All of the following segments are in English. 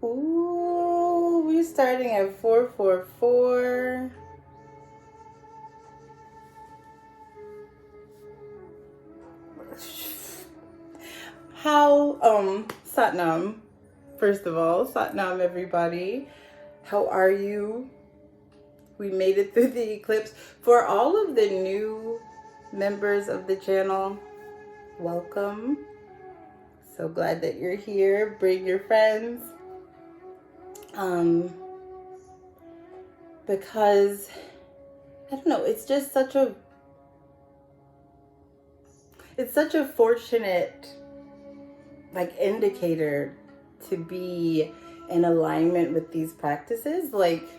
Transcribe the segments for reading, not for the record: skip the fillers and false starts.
Ooh, we're starting at 444. How, Satnam, first of all, Satnam, everybody. How are you? We made it through the eclipse. For all of the new members of the channel, welcome. So glad that you're here. Bring your friends. Because, I don't know, it's just such a fortunate, like, indicator to be in alignment with these practices. Like,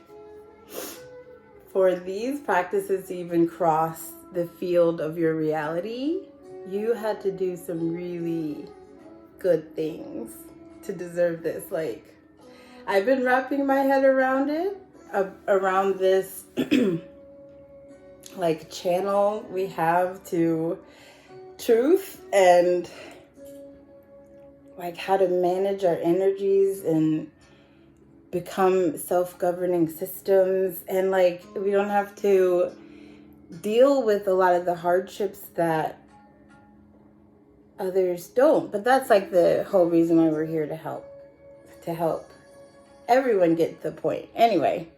for these practices to even cross the field of your reality, you had to do some really good things to deserve this. Like, I've been wrapping my head around it, around this like channel we have to truth, and like how to manage our energies and become self-governing systems, and like we don't have to deal with a lot of the hardships that others don't. But that's like the whole reason why we're here, to help everyone get the point. Anyway,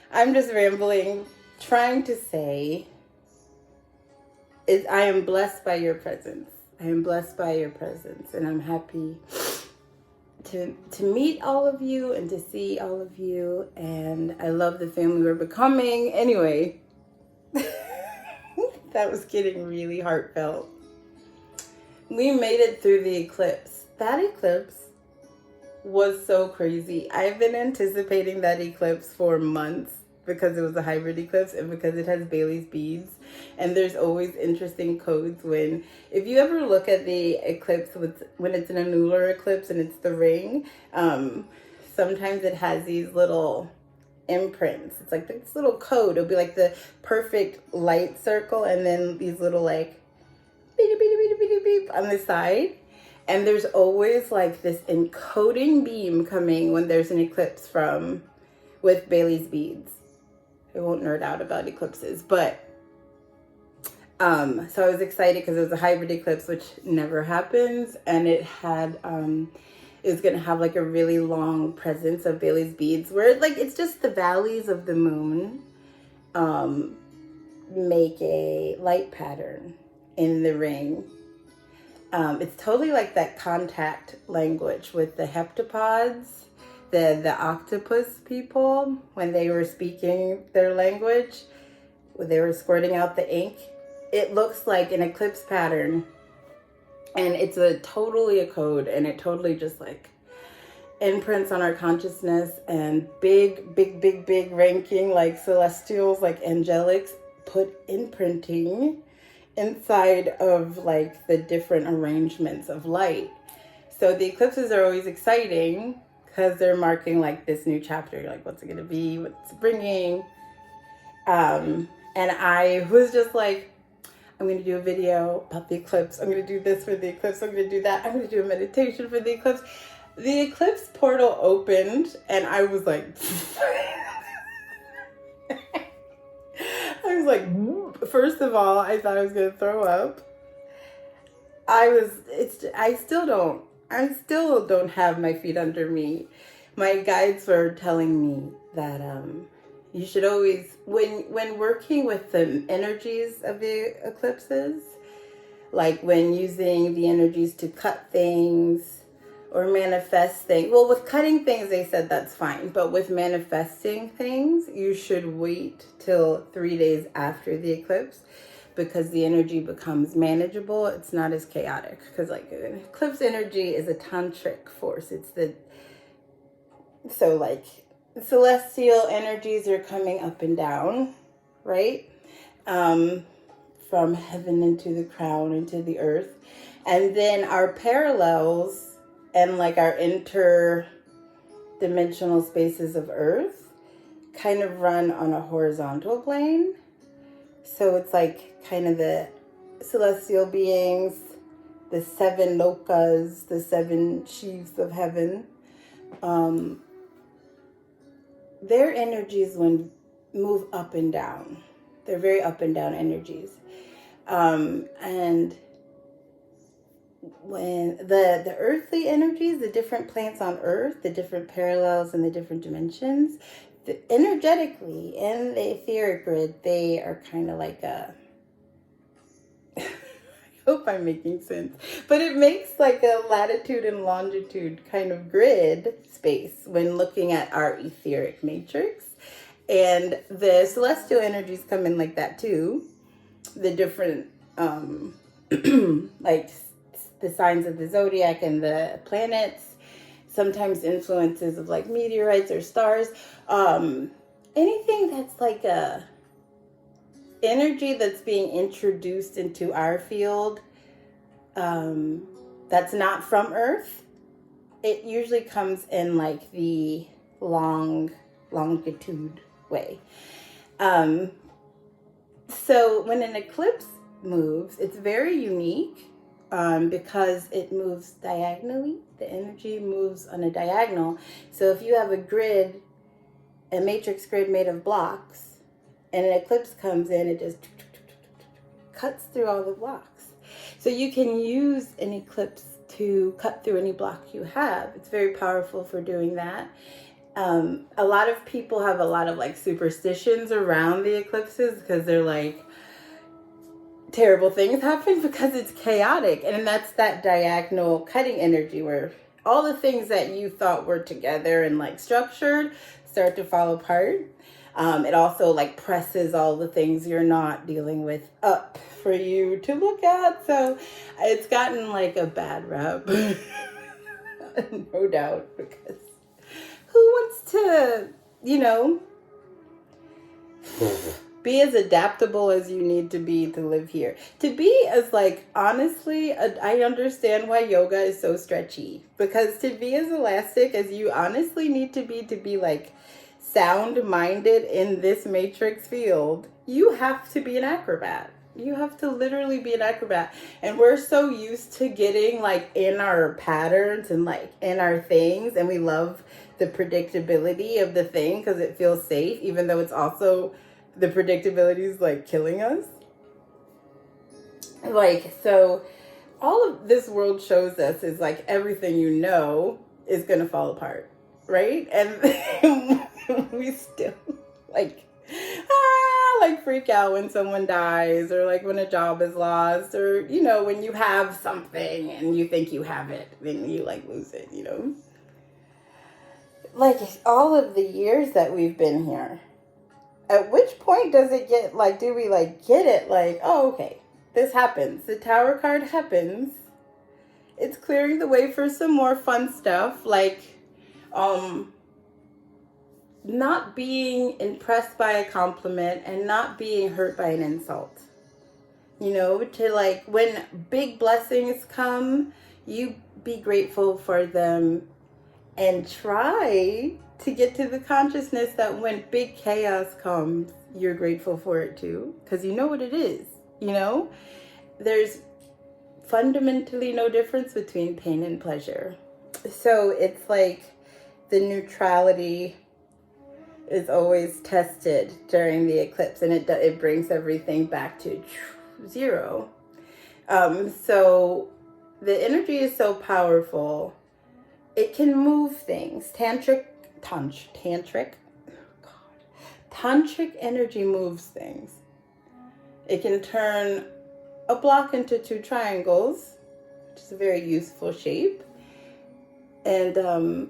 I'm just rambling, trying to say I am blessed by your presence. I am blessed by your presence, and I'm happy to meet all of you and to see all of you, and I love the family we're becoming. Anyway, that was getting really heartfelt. We made it through the eclipse. That eclipse was so crazy. I've been anticipating that eclipse for months because it was a hybrid eclipse and because it has Bailey's beads. And there's always interesting codes when, if you ever look at the eclipse when it's an annular eclipse and it's the ring, sometimes it has these little imprints. It's like this little code. It'll be like the perfect light circle and then these little like beep, beep, beep, beep, beep on the side. And there's always like this encoding beam coming when there's an eclipse with Bailey's beads. I won't nerd out about eclipses, but so I was excited because it was a hybrid eclipse, which never happens, and it had it was gonna have like a really long presence of Bailey's beads, where like it's just the valleys of the moon make a light pattern in the ring. It's totally like that contact language with the heptapods, the octopus people, when they were speaking their language, when they were squirting out the ink. It looks like an eclipse pattern, and it's totally a code, and it totally just like imprints on our consciousness, and big ranking like celestials, like angelics, put imprinting inside of like the different arrangements of light. So the eclipses are always exciting because they're marking like this new chapter, like what's it gonna be, what's it bringing. And I was just like, I'm going to do a video about the eclipse. I'm going to do this for the eclipse. I'm going to do that. I'm going to do a meditation for the eclipse. The eclipse portal opened and I was like, first of all, I thought I was going to throw up. I still don't have my feet under me. My guides were telling me that, you should always, when working with the energies of the eclipses, like when using the energies to cut things or manifest things. Well, with cutting things, they said that's fine. But with manifesting things, you should wait till 3 days after the eclipse, because the energy becomes manageable. It's not as chaotic. Because like an eclipse energy is a tantric force. So like, celestial energies are coming up and down, right? From heaven into the crown, into the earth. And then our parallels and like our interdimensional spaces of earth kind of run on a horizontal plane. So it's like kind of the celestial beings, the 7 lokas, the 7 sheaves of heaven, their energies move up and down. They're very up and down energies. And when the earthly energies, the different planets on Earth, the different parallels and the different dimensions, energetically in the etheric grid, they are kind of like a, I hope I'm making sense, but it makes like a latitude and longitude kind of grid space when looking at our etheric matrix. And the celestial energies come in like that too. The different, like the signs of the zodiac and the planets, sometimes influences of like meteorites or stars. Anything that's like a energy that's being introduced into our field, that's not from Earth, it usually comes in like the longitude way. So when an eclipse moves, it's very unique because it moves diagonally. The energy moves on a diagonal. So if you have a grid, a matrix grid made of blocks, and an eclipse comes in, it just cuts through all the blocks. So you can use an eclipse to cut through any block you have. It's very powerful for doing that. A lot of people have a lot of like superstitions around the eclipses because they're like, terrible things happen because it's chaotic. And that's that diagonal cutting energy where all the things that you thought were together and like structured start to fall apart. It also like presses all the things you're not dealing with up for you to look at. So it's gotten like a bad rap, no doubt, because who wants to, be as adaptable as you need to be to live here? To be as like, honestly, I understand why yoga is so stretchy. Because to be as elastic as you honestly need to be like sound-minded in this matrix field, you have to be an acrobat. You have to literally be an acrobat. And we're so used to getting like in our patterns and like in our things. And we love the predictability of the thing because it feels safe, even though it's also, the predictability is like killing us. Like, so all of this world shows us is like everything is going to fall apart, right? And we still like freak out when someone dies, or like when a job is lost, or when you have something and you think you have it, then you like lose it. Like all of the years that we've been here, at which point does it get like, do we like get it like, oh, okay, this happens, the Tower card happens, it's clearing the way for some more fun stuff, like not being impressed by a compliment and not being hurt by an insult. To like, when big blessings come, you be grateful for them and try to get to the consciousness that when big chaos comes, you're grateful for it too. Because you know what it is, There's fundamentally no difference between pain and pleasure. So it's like the neutrality is always tested during the eclipse, and it brings everything back to zero. So the energy is so powerful. It can move things. Tantric energy moves things. It can turn a block into two triangles, which is a very useful shape. And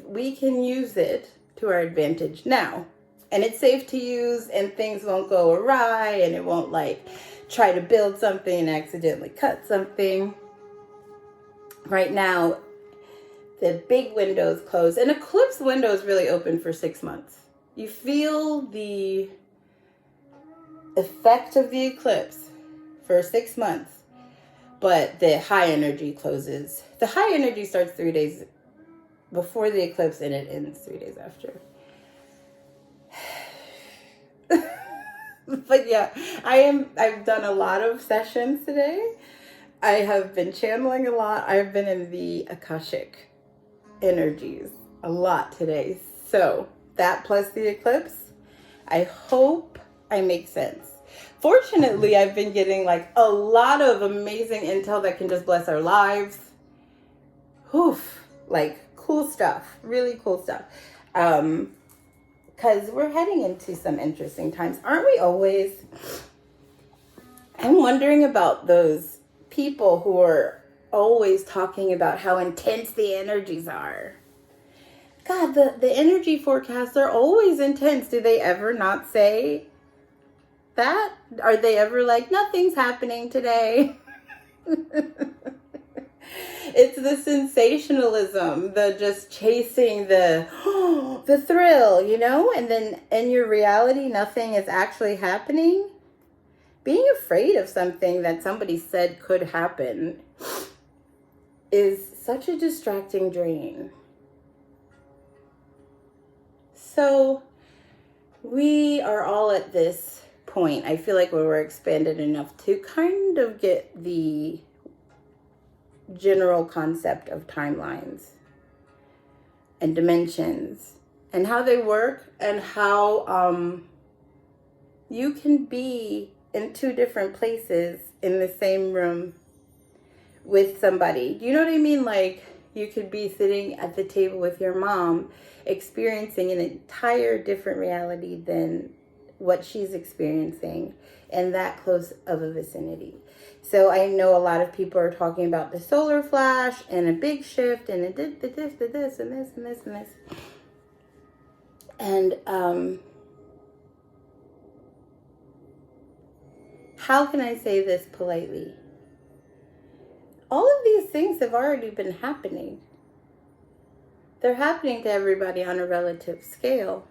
we can use it to our advantage now. And it's safe to use, and things won't go awry, and it won't like try to build something and accidentally cut something. Right now, the big window's closed. An eclipse window is really open for 6 months. You feel the effect of the eclipse for 6 months, but the high energy closes. The high energy starts 3 days before the eclipse, and it ends 3 days after. But yeah, I've done a lot of sessions today. I have been channeling a lot. I've been in the Akashic energies a lot today. So that plus the eclipse, I hope I make sense. Fortunately, I've been getting like a lot of amazing intel that can just bless our lives. Like cool stuff, really cool stuff. Because we're heading into some interesting times. Aren't we always? I'm wondering about those people who are always talking about how intense the energies are. God, the energy forecasts are always intense. Do they ever not say that? Are they ever like, nothing's happening today? It's the sensationalism, the just chasing the thrill, you know? And then in your reality, nothing is actually happening. Being afraid of something that somebody said could happen is such a distracting drain. So we are all at this point. I feel like we were expanded enough to kind of get the general concept of timelines and dimensions and how they work and how you can be in two different places in the same room with somebody. Do you know what I mean? Like you could be sitting at the table with your mom experiencing an entire different reality than what she's experiencing in that close of a vicinity. So I know a lot of people are talking about the solar flash and a big shift and this and this and this and this. And how can I say this politely? All of these things have already been happening. They're happening to everybody on a relative scale.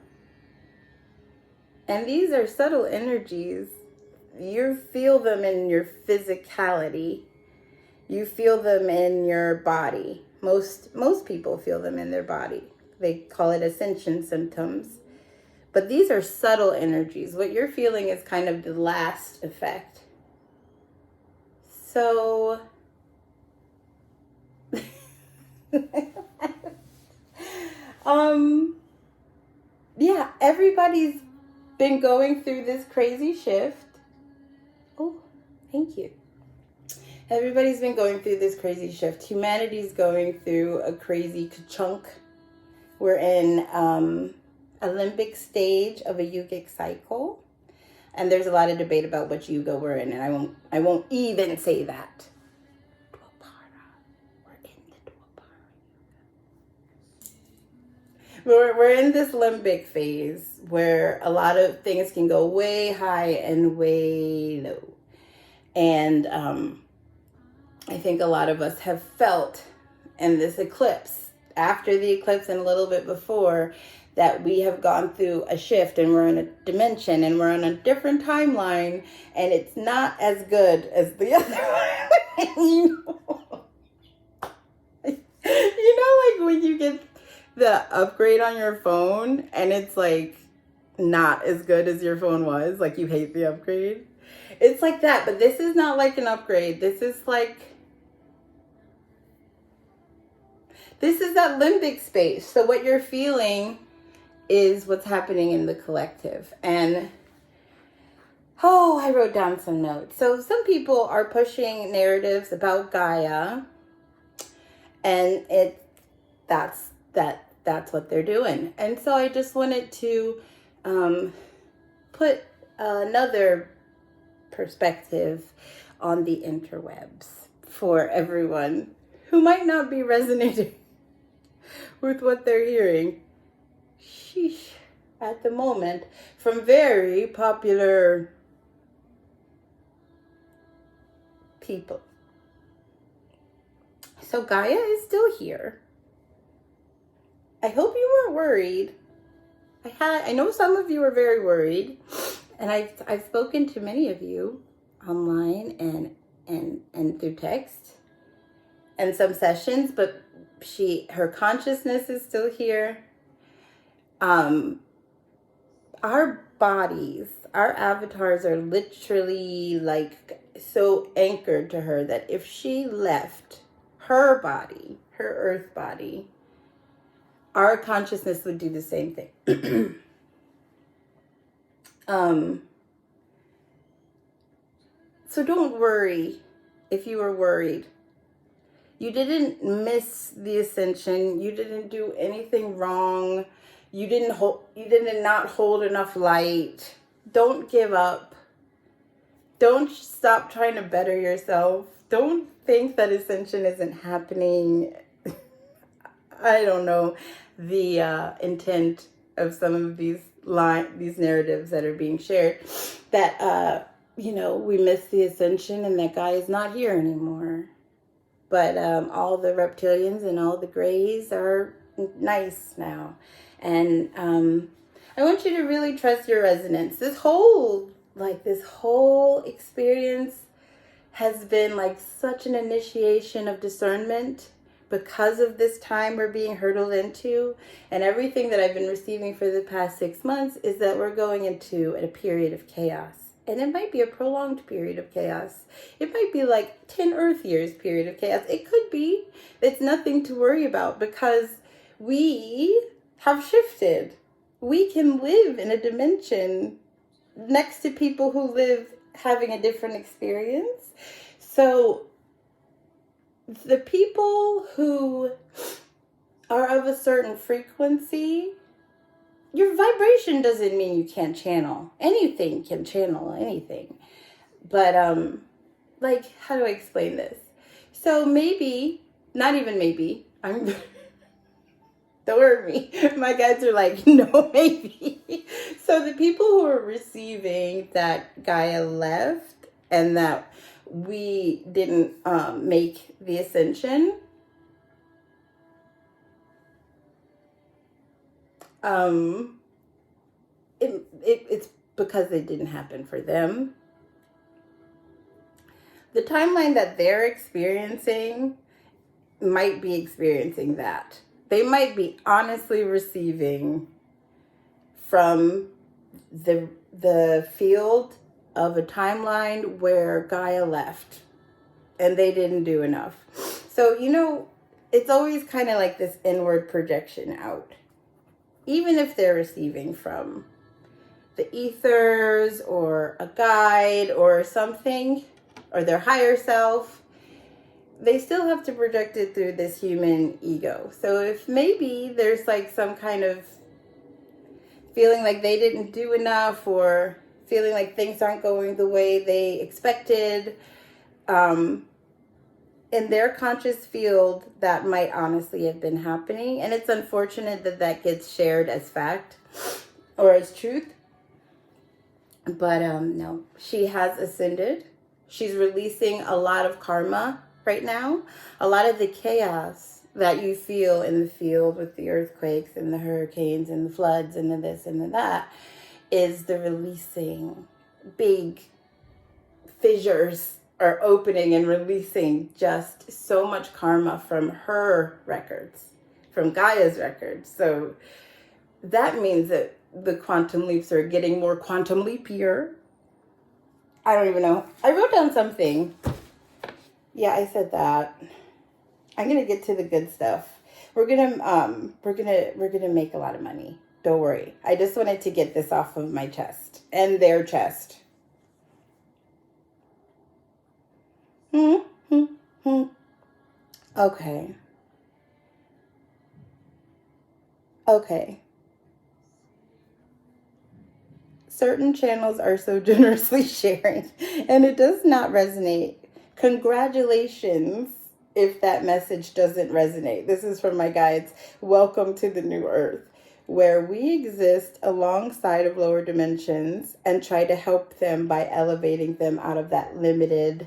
And these are subtle energies. You feel them in your physicality. You feel them in your body. Most people feel them in their body. They call it ascension symptoms. But these are subtle energies. What you're feeling is kind of the last effect. So yeah, everybody's been going through this crazy shift. Oh, thank you. Everybody's been going through this crazy shift. Humanity's going through a crazy chunk. We're in a limbic stage of a yogic cycle. And there's a lot of debate about which yuga we're in, and I won't even say that. We're in this limbic phase where a lot of things can go way high and way low. And I think a lot of us have felt in this eclipse, after the eclipse and a little bit before, that we have gone through a shift and we're in a dimension and we're on a different timeline and it's not as good as the other one. You know, like when you get the upgrade on your phone and it's like not as good as your phone was, like you hate the upgrade. It's like that, but this is not like an upgrade. This is that limbic space. So what you're feeling is what's happening in the collective. And I wrote down some notes. So some people are pushing narratives about Gaia, and that's what they're doing. And so I just wanted to put another perspective on the interwebs for everyone who might not be resonating with what they're hearing. Sheesh, at the moment, from very popular people. So Gaia is still here. I hope you weren't worried. I know some of you are very worried, and I've spoken to many of you online and through text and some sessions, but her consciousness is still here. Our bodies, our avatars are literally like so anchored to her that if she left her body, her earth body, our consciousness would do the same thing. So don't worry if you were worried. You didn't miss the ascension. You didn't do anything wrong. You did not hold enough light. Don't give up. Don't stop trying to better yourself. Don't think that ascension isn't happening. I don't know the intent of some of these narratives that are being shared, that we missed the ascension and that guy is not here anymore. But all the reptilians and all the grays are nice now. And I want you to really trust your resonance. This whole experience has been like such an initiation of discernment because of this time we're being hurtled into. And everything that I've been receiving for the past 6 months is that we're going into a period of chaos. And it might be a prolonged period of chaos. It might be like 10 Earth years period of chaos. It could be. It's nothing to worry about because we have shifted. We can live in a dimension next to people who live having a different experience. So the people who are of a certain frequency, your vibration doesn't mean you can't channel. Anything can channel anything. But, how do I explain this? So maybe, not even maybe, don't hurt me. My guides are like, no, maybe. So the people who are receiving that Gaia left and that we didn't make the ascension, it's because it didn't happen for them. The timeline that they're experiencing might be experiencing that. They might be honestly receiving from the field of a timeline where Gaia left and they didn't do enough. So, it's always kind of like this inward projection out. Even if they're receiving from the ethers or a guide or something, or their higher self, they still have to project it through this human ego. So if maybe there's like some kind of feeling like they didn't do enough or feeling like things aren't going the way they expected, in their conscious field, that might honestly have been happening. And it's unfortunate that gets shared as fact or as truth. But no, she has ascended. She's releasing a lot of karma right now. A lot of the chaos that you feel in the field with the earthquakes and the hurricanes and the floods and the this and the that is the releasing. Big fissures are opening and releasing just so much karma from her records, from Gaia's records. So that means that the quantum leaps are getting more quantum leapier. I don't even know. I wrote down something. Yeah, I said that. I'm gonna get to the good stuff. We're gonna make a lot of money. Don't worry. I just wanted to get this off of my chest and their chest. Okay. Certain channels are so generously sharing, and it does not resonate. Congratulations if that message doesn't resonate. This is from my guides. Welcome to the new earth, where we exist alongside of lower dimensions and try to help them by elevating them out of that limited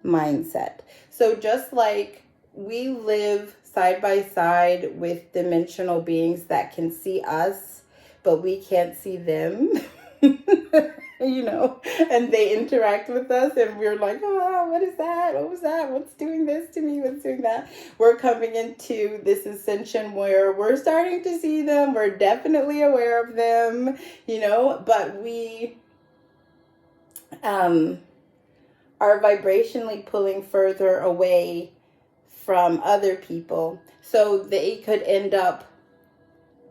mindset. So just like we live side by side with dimensional beings that can see us, but we can't see them, and they interact with us and we're like, oh, what is that? What was that? What's doing this to me? What's doing that? We're coming into this ascension where we're starting to see them. We're definitely aware of them, but we are vibrationally pulling further away from other people. So they could end up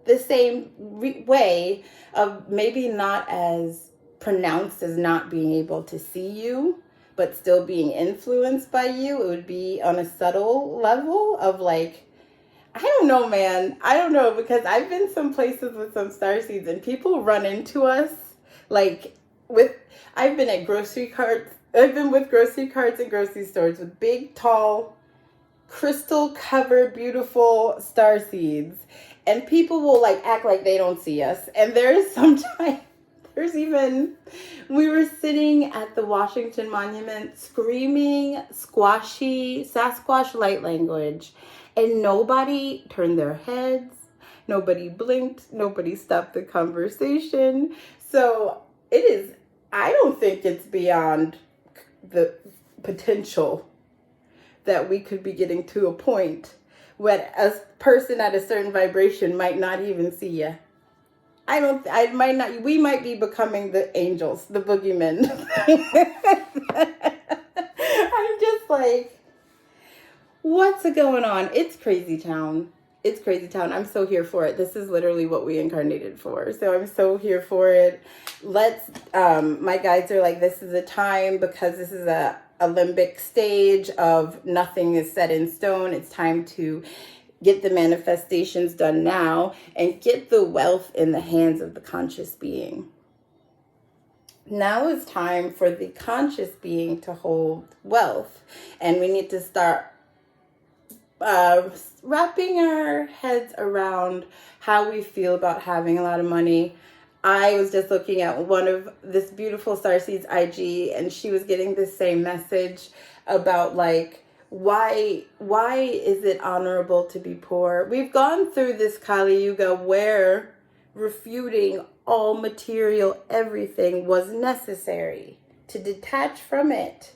the same way of maybe not as pronounced as not being able to see you, but still being influenced by you. It would be on a subtle level of like, I don't know, man. I don't know, because I've been some places with some starseeds and people run into us like I've been at grocery carts. I've been with grocery carts and grocery stores with big, tall, crystal covered, beautiful starseeds. And people will like act like they don't see us. And we were sitting at the Washington Monument screaming squashy Sasquatch light language. And nobody turned their heads. Nobody blinked. Nobody stopped the conversation. So I don't think it's beyond the potential that we could be getting to a point where a person at a certain vibration might not even see you. We might be becoming the angels, the boogeymen. I'm just like, what's going on? It's crazy town. It's crazy town. I'm so here for it. This is literally what we incarnated for. So I'm so here for it. My guides are like, this is a time, because this is a limbic stage of nothing is set in stone. It's time to get the manifestations done now and get the wealth in the hands of the conscious being. Now is time for the conscious being to hold wealth. And we need to start wrapping our heads around how we feel about having a lot of money. I was just looking at one of this beautiful starseed's IG, and she was getting the same message about like, why is it honorable to be poor? We've gone through this Kali Yuga where refuting all material everything was necessary. To detach from it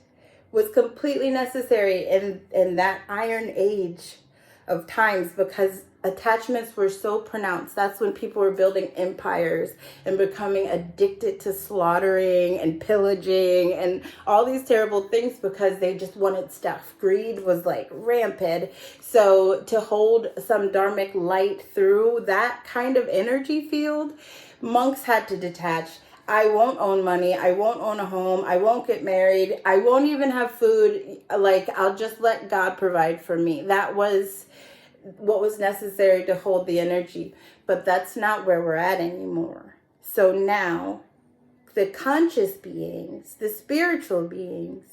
was completely necessary in that iron age of times, because attachments were so pronounced. That's when people were building empires and becoming addicted to slaughtering and pillaging and all these terrible things, because they just wanted stuff. Greed was like rampant. So to hold some dharmic light through that kind of energy field, monks had to detach. I won't own money. I won't own a home. I won't get married. I won't even have food. Like, I'll just let God provide for me. That was what was necessary to hold the energy. But that's not where we're at anymore. So now, the conscious beings, the spiritual beings,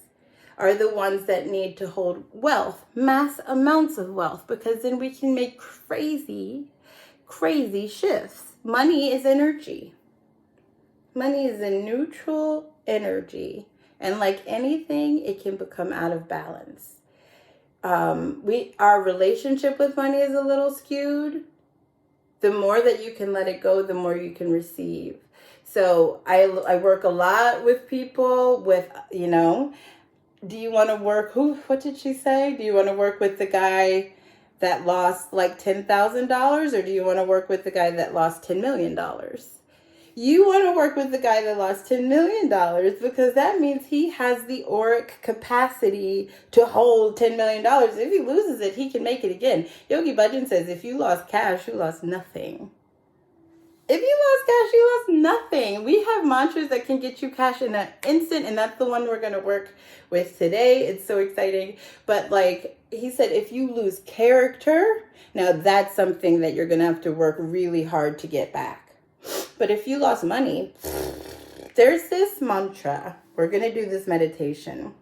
are the ones that need to hold wealth, mass amounts of wealth, because then we can make crazy, crazy shifts. Money is energy. Money is a neutral energy, and like anything, it can become out of balance. Our relationship with money is a little skewed. The more that you can let it go, the more you can receive. So I work a lot with people with, do you want to work, what did she say? Do you want to work with the guy that lost like $10,000, or do you want to work with the guy that lost $10 million? You want to work with the guy that lost $10 million, because that means he has the auric capacity to hold $10 million. If he loses it, he can make it again. Yogi Bhajan says, if you lost cash, you lost nothing. If you lost cash, you lost nothing. We have mantras that can get you cash in an instant, and that's the one we're going to work with today. It's so exciting. But like he said, if you lose character, now that's something that you're going to have to work really hard to get back. But if you lost money, there's this mantra. We're going to do this meditation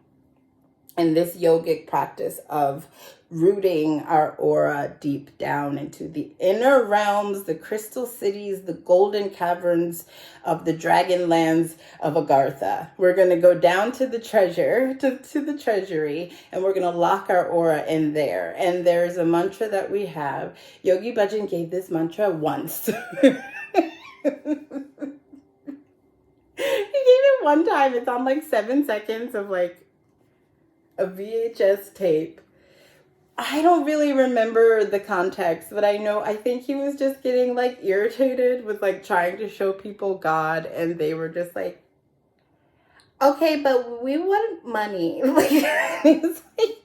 and this yogic practice of rooting our aura deep down into the inner realms, the crystal cities, the golden caverns of the dragon lands of Agartha. We're going to go down to the treasure, to the treasury, and we're going to lock our aura in there. And there's a mantra that we have. Yogi Bhajan gave this mantra once. He gave it one time. It's on like 7 seconds of like a VHS tape. I don't really remember the context, but I think he was just getting like irritated with like trying to show people God, and they were just like, okay, but we want money. Like, it's like,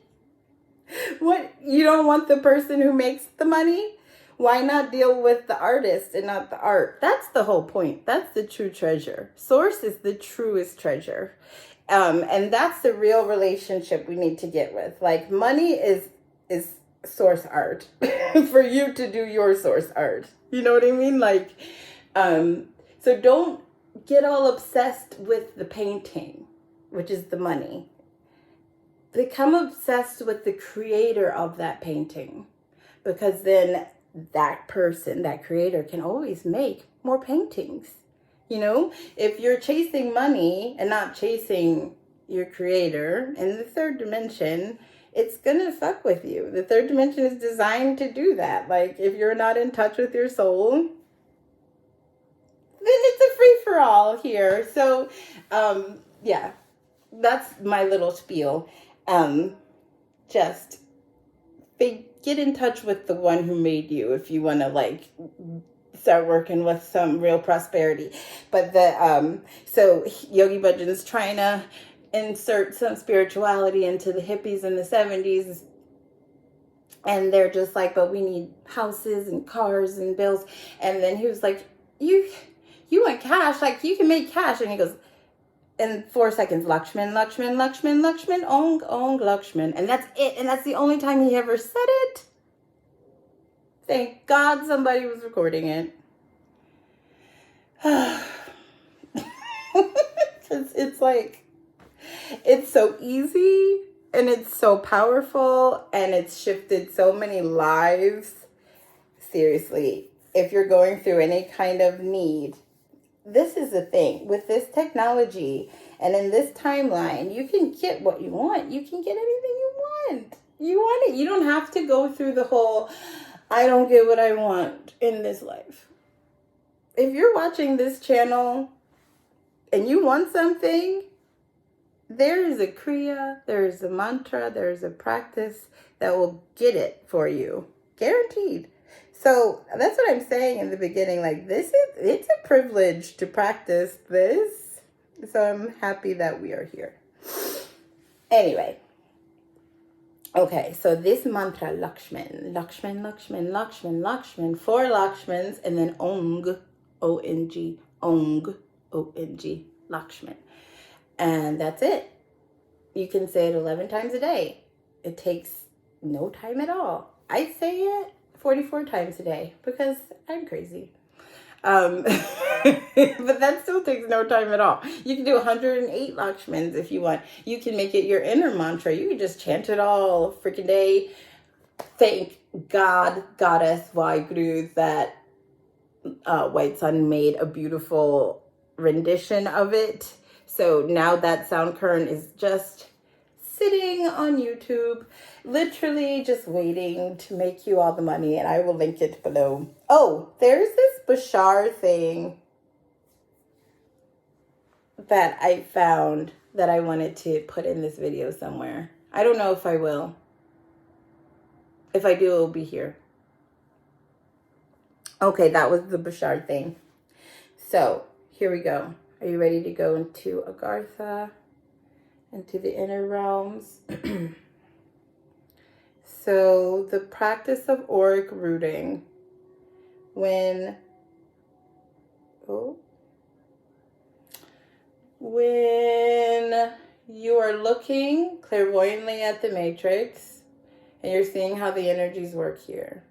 what, you don't want the person who makes the money? Why not deal with the artist and not the art? That's the whole point. That's the true treasure. Source is the truest treasure. And that's the real relationship we need to get with. Like, money is source art for you to do your source art. You know what I mean? Like, so don't get all obsessed with the painting, which is the money. Become obsessed with the creator of that painting, because then that person, that creator, can always make more paintings. You know, if you're chasing money and not chasing your creator in the third dimension, it's gonna fuck with you. The third dimension is designed to do that. Like, if you're not in touch with your soul, then it's a free-for-all here. So, yeah, that's my little spiel. Just get in touch with the one who made you if you want to, like, start working with some real prosperity. But so Yogi Bhajan's trying to insert some spirituality into the hippies in the 70s, and they're just like, but we need houses and cars and bills. And then he was like, you want cash, like you can make cash. And he goes, in 4 seconds, Lakshman, Lakshman, Lakshman, Lakshman, ong, Lakshman. And that's it. And that's the only time he ever said it. Thank God somebody was recording it. Because it's like, it's so easy and it's so powerful and it's shifted so many lives. Seriously, if you're going through any kind of need, this is the thing. With this technology and in this timeline, you can get what you want. You can get anything you want. You want it. You don't have to go through the whole, I don't get what I want in this life. If you're watching this channel and you want something, there is a kriya, there is a mantra, there is a practice that will get it for you. Guaranteed. So that's what I'm saying in the beginning. Like, it's a privilege to practice this. So I'm happy that we are here. Anyway. Okay, so this mantra, Lakshman, Lakshman, Lakshman, Lakshman, Lakshman, 4 Lakshmans, and then Ong, O-N-G, Ong, O-N-G, Lakshman. And that's it. You can say it 11 times a day. It takes no time at all. I say it 44 times a day because I'm crazy. But that still takes no time at all. You can do 108 Lakshmans if you want. You can make it your inner mantra. You can just chant it all freaking day. Thank God, Goddess, Waheguru, that White Sun made a beautiful rendition of it. So now that sound current is just sitting on YouTube, literally just waiting to make you all the money, and I will link it below. Oh, there's this Bashar thing that I found that I wanted to put in this video somewhere. I don't know if I will. If I do, it will be here. Okay, that was the Bashar thing. So, here we go. Are you ready to go into Agartha? Into the inner realms? So, the practice of auric rooting. When you are looking clairvoyantly at the matrix and you're seeing how the energies work here.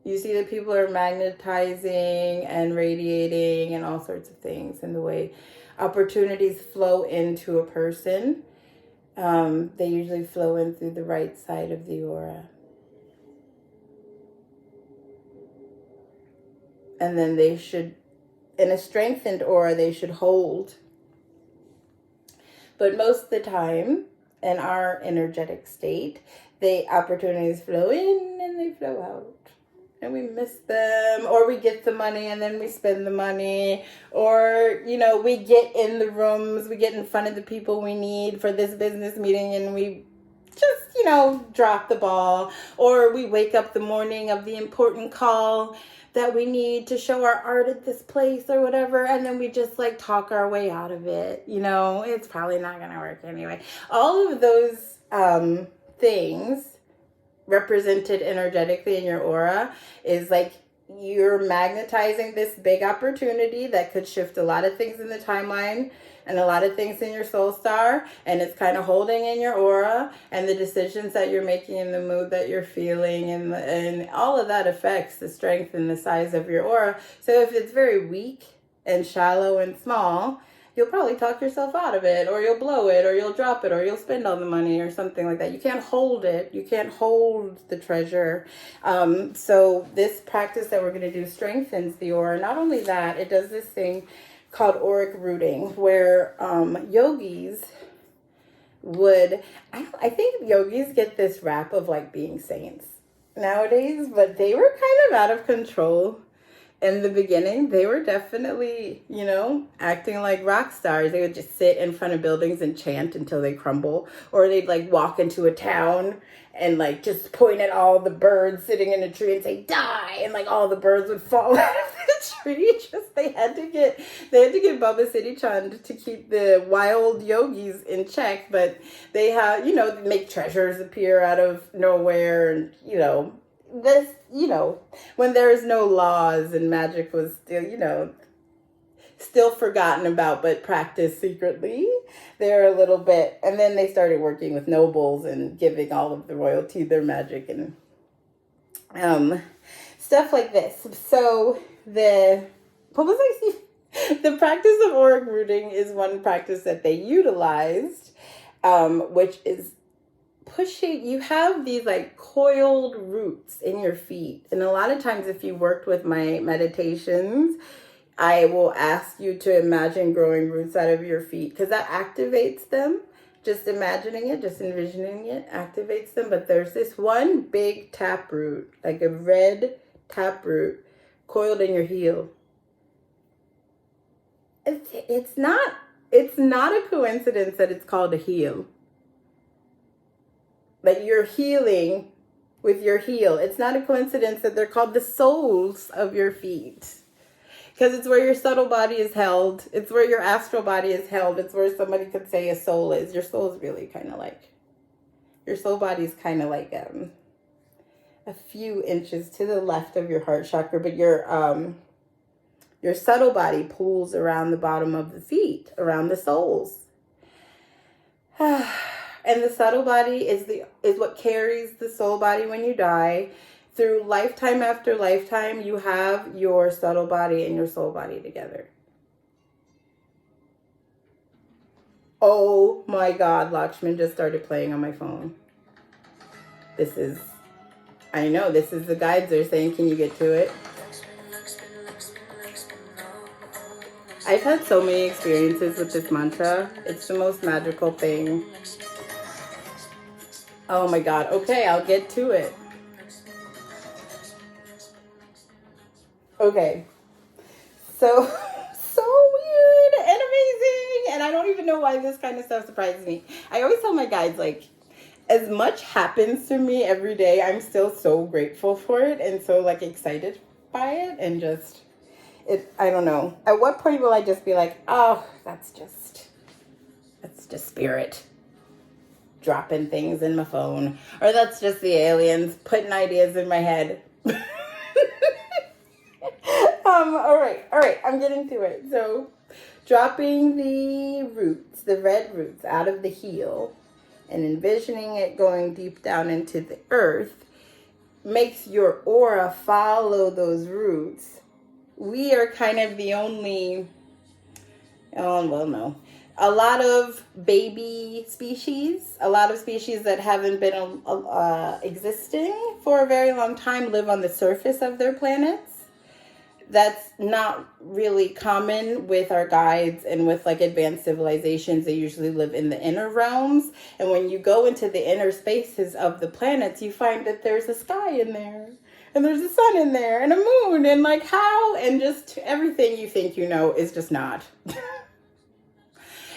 You see that people are magnetizing and radiating and all sorts of things, and the way opportunities flow into a person. They usually flow in through the right side of the aura. And then they should, in a strengthened aura, they should hold. But most of the time, in our energetic state, the opportunities flow in and they flow out. And we miss them, or we get the money and then we spend the money, or, you know, we get in the rooms, we get in front of the people we need for this business meeting and we just, you know, drop the ball, or we wake up the morning of the important call that we need to show our art at this place or whatever, and then we just like talk our way out of it. You know, it's probably not going to work anyway. All of those things represented energetically in your aura is like you're magnetizing this big opportunity that could shift a lot of things in the timeline and a lot of things in your soul star, and it's kind of holding in your aura, and the decisions that you're making and the mood that you're feeling and all of that affects the strength and the size of your aura. So if it's very weak and shallow and small, you'll probably talk yourself out of it, or you'll blow it, or you'll drop it, or you'll spend all the money or something like that. You can't hold it. You can't hold the treasure. So this practice that we're going to do strengthens the aura. Not only that, it does this thing called auric rooting, where yogis would, I think yogis get this rap of like being saints nowadays, but they were kind of out of control. In the beginning, they were definitely, acting like rock stars. They would just sit in front of buildings and chant until they crumble. Or they'd like walk into a town and like just point at all the birds sitting in a tree and say, die! And like all the birds would fall out of the tree. They had to get Baba Siddhi Chand to keep the wild yogis in check. But they have, make treasures appear out of nowhere and, this, when there's no laws and magic was still forgotten about, but practiced secretly, they're a little bit, and then they started working with nobles and giving all of the royalty their magic and stuff like this. So the practice of auric rooting is one practice that they utilized, which is pushing. You have these like coiled roots in your feet, and a lot of times if you worked with my meditations, I will ask you to imagine growing roots out of your feet, because that activates them. Just imagining it, just envisioning it activates them. But there's this one big taproot, like a red taproot coiled in your heel. It's not a coincidence that it's called a heel. Like you're healing with your heel. It's not a coincidence that they're called the soles of your feet. Because it's where your subtle body is held. It's where your astral body is held. It's where somebody could say a soul is. Your soul is really kind of like, your soul body is kind of like a few inches to the left of your heart chakra. But your subtle body pulls around the bottom of the feet, around the soles. And the subtle body is what carries the soul body when you die. Through lifetime after lifetime, you have your subtle body and your soul body together. Oh my God, Lakshman just started playing on my phone. This is the guides are saying, can you get to it? I've had so many experiences with this mantra. It's the most magical thing. Oh my God. Okay, I'll get to it. Okay. So weird and amazing. And I don't even know why this kind of stuff surprises me. I always tell my guides, like, as much happens to me every day, I'm still so grateful for it and so like excited by it, and just I don't know. At what point will I just be like, oh, that's just spirit dropping things in my phone, or that's just the aliens putting ideas in my head. All right, I'm getting to it. So dropping the roots, the red roots out of the heel and envisioning it going deep down into the earth makes your aura follow those roots. We are kind of the only, a lot of baby species, a lot of species that haven't been existing for a very long time live on the surface of their planets. That's not really common with our guides and with like advanced civilizations. They usually live in the inner realms. And when you go into the inner spaces of the planets, you find that there's a sky in there. And there's a sun in there and a moon and like how, and just everything you think you know is just not.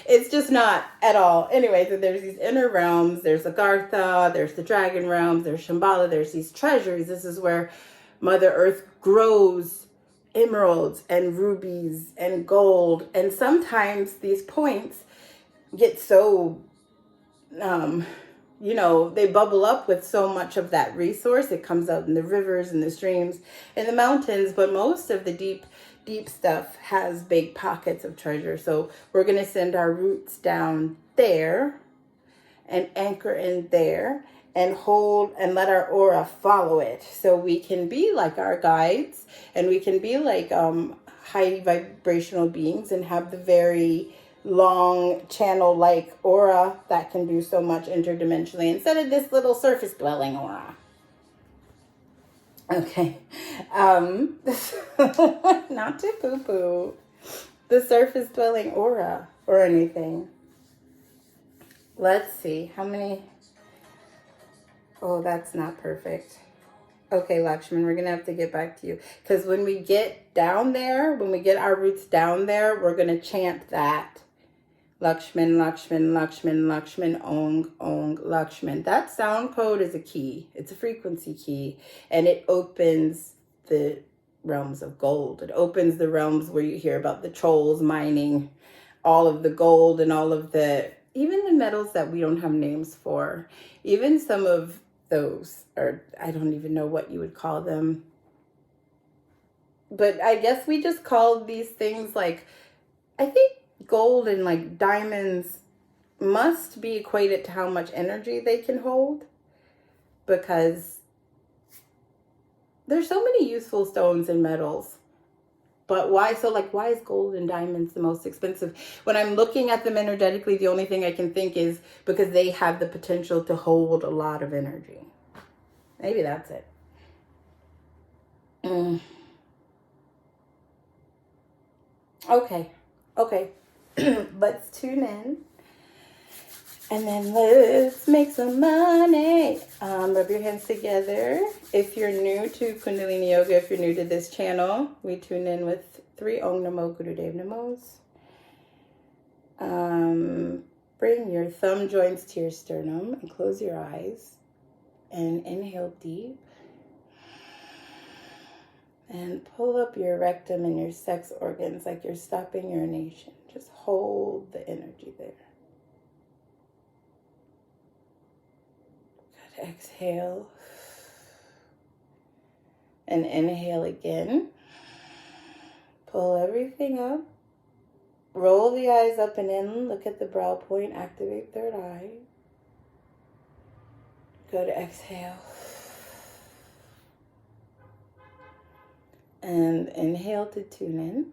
It's just not at all. Anyway, so there's these inner realms. There's Agartha, there's the dragon realms, there's Shambhala, there's these treasuries. This is where Mother Earth grows emeralds and rubies and gold. And sometimes these points get so they bubble up with so much of that resource. It comes out in the rivers and the streams and the mountains, but most of the deep stuff has big pockets of treasure. So we're going to send our roots down there and anchor in there and hold and let our aura follow it, so we can be like our guides, and we can be like high vibrational beings and have the very long channel like aura that can do so much interdimensionally instead of this little surface dwelling aura. Okay. Not to poo poo the surface dwelling aura or anything. Let's see how many. Oh, that's not perfect. Okay, Lakshman, we're going to have to get back to you. Because when we get down there, when we get our roots down there, we're going to chant that. Lakshman, Lakshman, Lakshman, Lakshman, Ong, Ong, Lakshman. That sound code is a key. It's a frequency key. And it opens the realms of gold. It opens the realms where you hear about the trolls mining all of the gold and all of even the metals that we don't have names for. Even some of those, or I don't even know what you would call them. But I guess we just call these things I think gold and diamonds must be equated to how much energy they can hold, because there's so many useful stones and metals. But why? So why is gold and diamonds the most expensive? When I'm looking at them energetically, the only thing I can think is because they have the potential to hold a lot of energy. Maybe that's it. Okay. Let's tune in. And then let's make some money. Rub your hands together. If you're new to Kundalini Yoga, if you're new to this channel, we tune in with 3 Om Namo Gurudev Namos. Bring your thumb joints to your sternum and close your eyes. And inhale deep. And pull up your rectum and your sex organs like you're stopping urination. Just hold the energy there. Good. Exhale. And inhale again. Pull everything up. Roll the eyes up and in. Look at the brow point. Activate third eye. Good. Exhale. And inhale to tune in.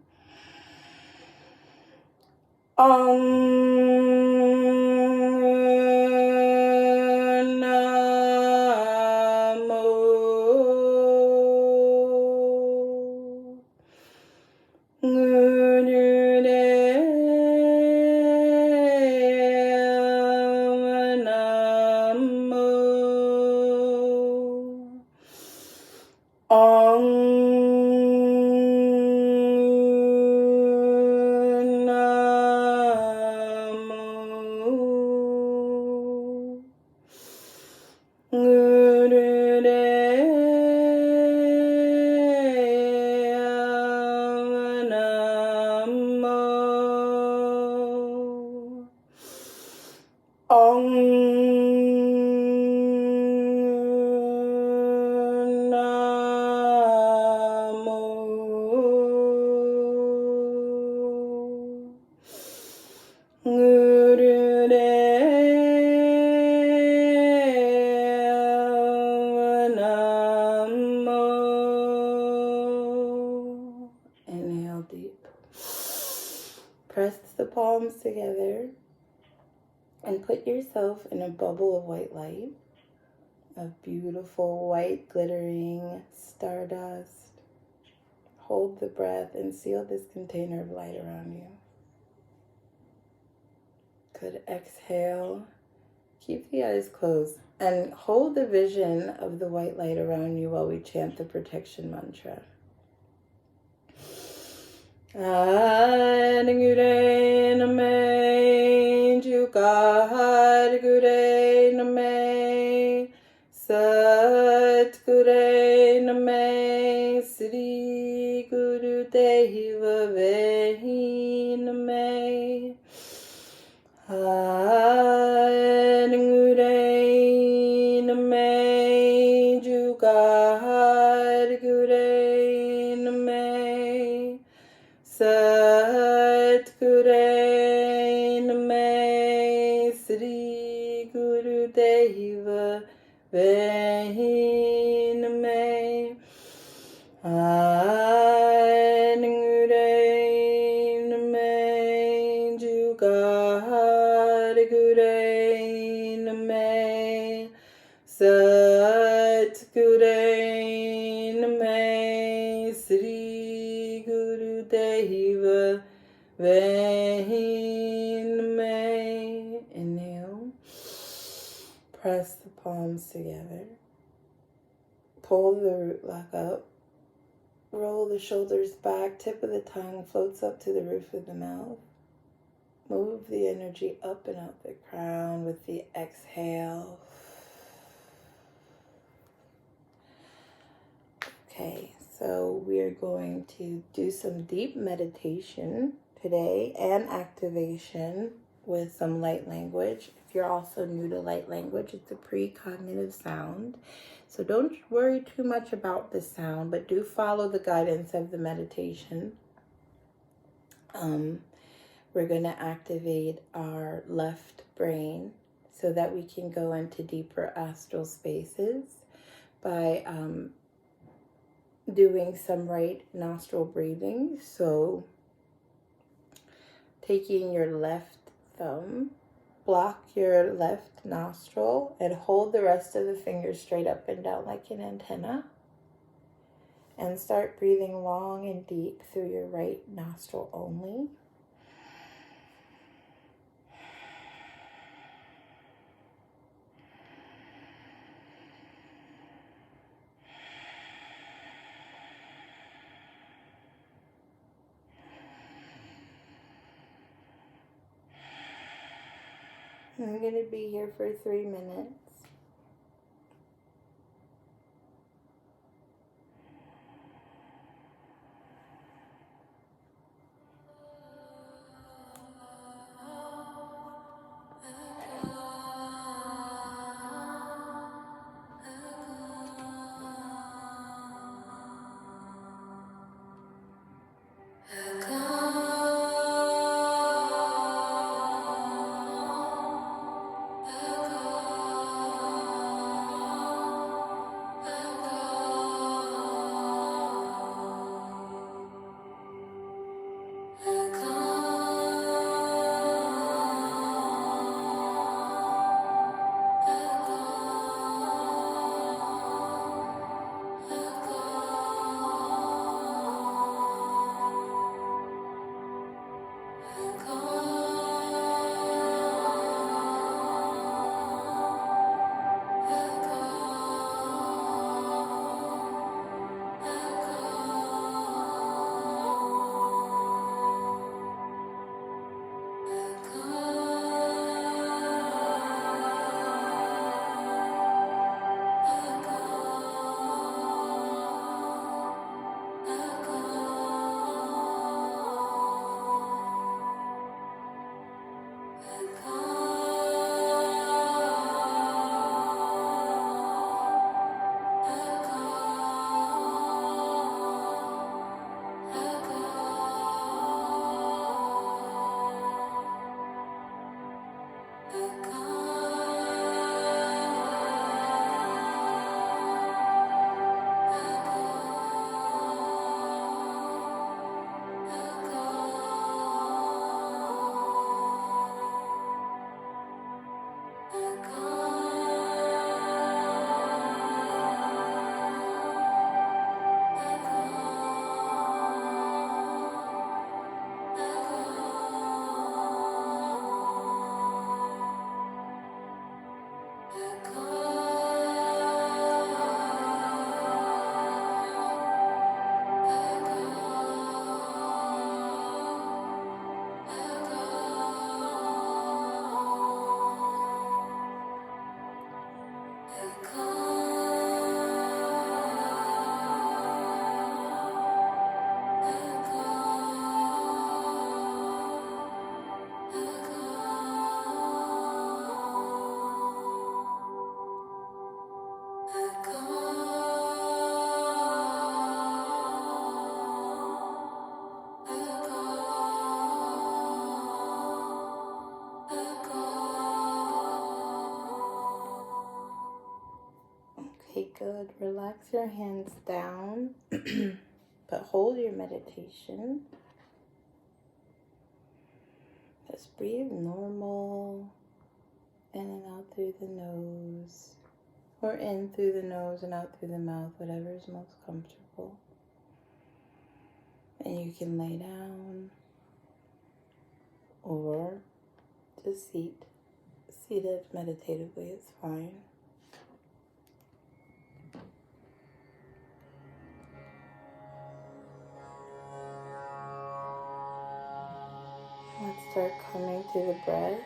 Inhale deep. Press the palms together and put yourself in a bubble of white light, of beautiful white glittering stardust. Hold the breath and seal this container of light around you. Good. Exhale. Keep the eyes closed and hold the vision of the white light around you while we chant the protection mantra. Adgure name, Jugadgure name, Satgure name, Sri Guru Deva Vehi name. Adgure Vehiname Angurename Jugadgurename Satgurename Sri Guru Deva Vehiname. Inhale. Press the palms together. Pull the root lock up. Roll the shoulders back. Tip of the tongue floats up to the roof of the mouth. Move the energy up and out the crown with the exhale. Okay, so we are going to do some deep meditation today and activation with some light language. If you're also new to light language, it's a precognitive sound. So don't worry too much about the sound, but do follow the guidance of the meditation. We're going to activate our left brain so that we can go into deeper astral spaces by doing some right nostril breathing. So taking your left thumb, block your left nostril and hold the rest of the fingers straight up and down like an antenna. And start breathing long and deep through your right nostril only. I'm going to be here for 3 minutes. Okay, good. Relax your hands down, but hold your meditation. Just breathe normal, in and out through the nose, or in through the nose and out through the mouth, whatever is most comfortable. And you can lay down or just seated meditatively, it's fine. Let's start coming through the breath.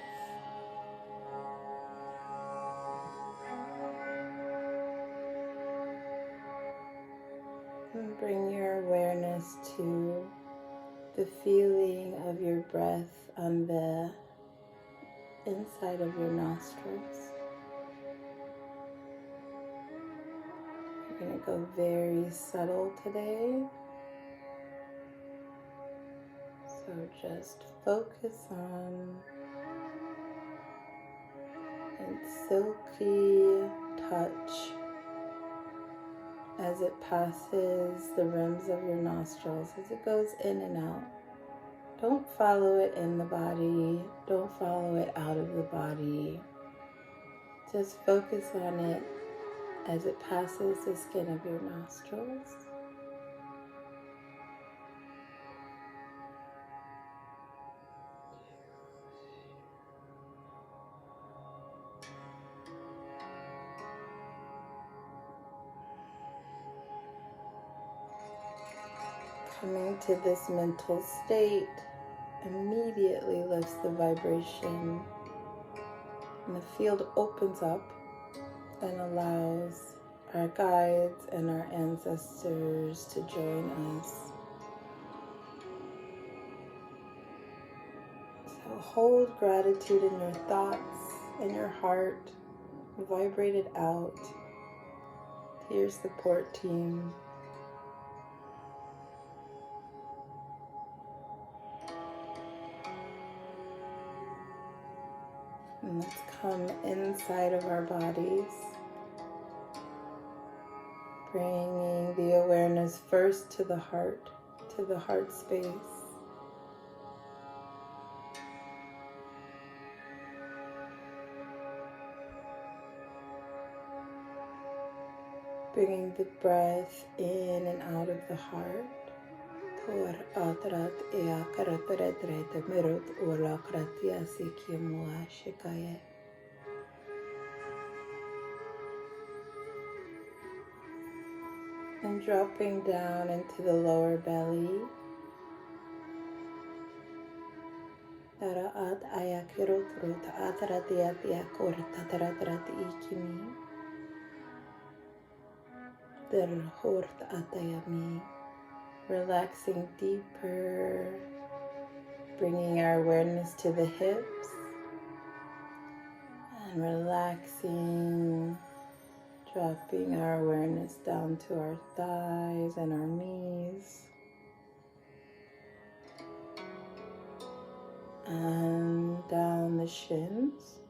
And bring your awareness to the feeling of your breath on the inside of your nostrils. We're going to go very subtle today. So just focus on its silky touch as it passes the rims of your nostrils, as it goes in and out. Don't follow it in the body. Don't follow it out of the body. Just focus on it as it passes the skin of your nostrils. Coming to this mental state immediately lifts the vibration, and the field opens up and allows our guides and our ancestors to join us. So hold gratitude in your thoughts, in your heart, vibrate it out to your support team. And let's come inside of our bodies, bringing the awareness first to the heart space. Bringing the breath in and out of the heart. And dropping down into the lower belly. Relaxing deeper, bringing our awareness to the hips, and relaxing, dropping our awareness down to our thighs and our knees, and down the shins,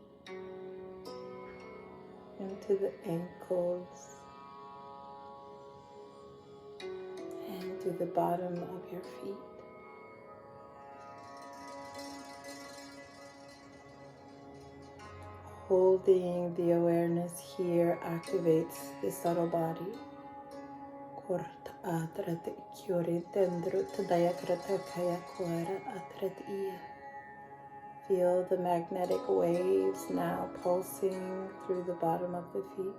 into the ankles, and to the bottom of your feet. Holding the awareness here activates the subtle body. Feel the magnetic waves now pulsing through the bottom of the feet.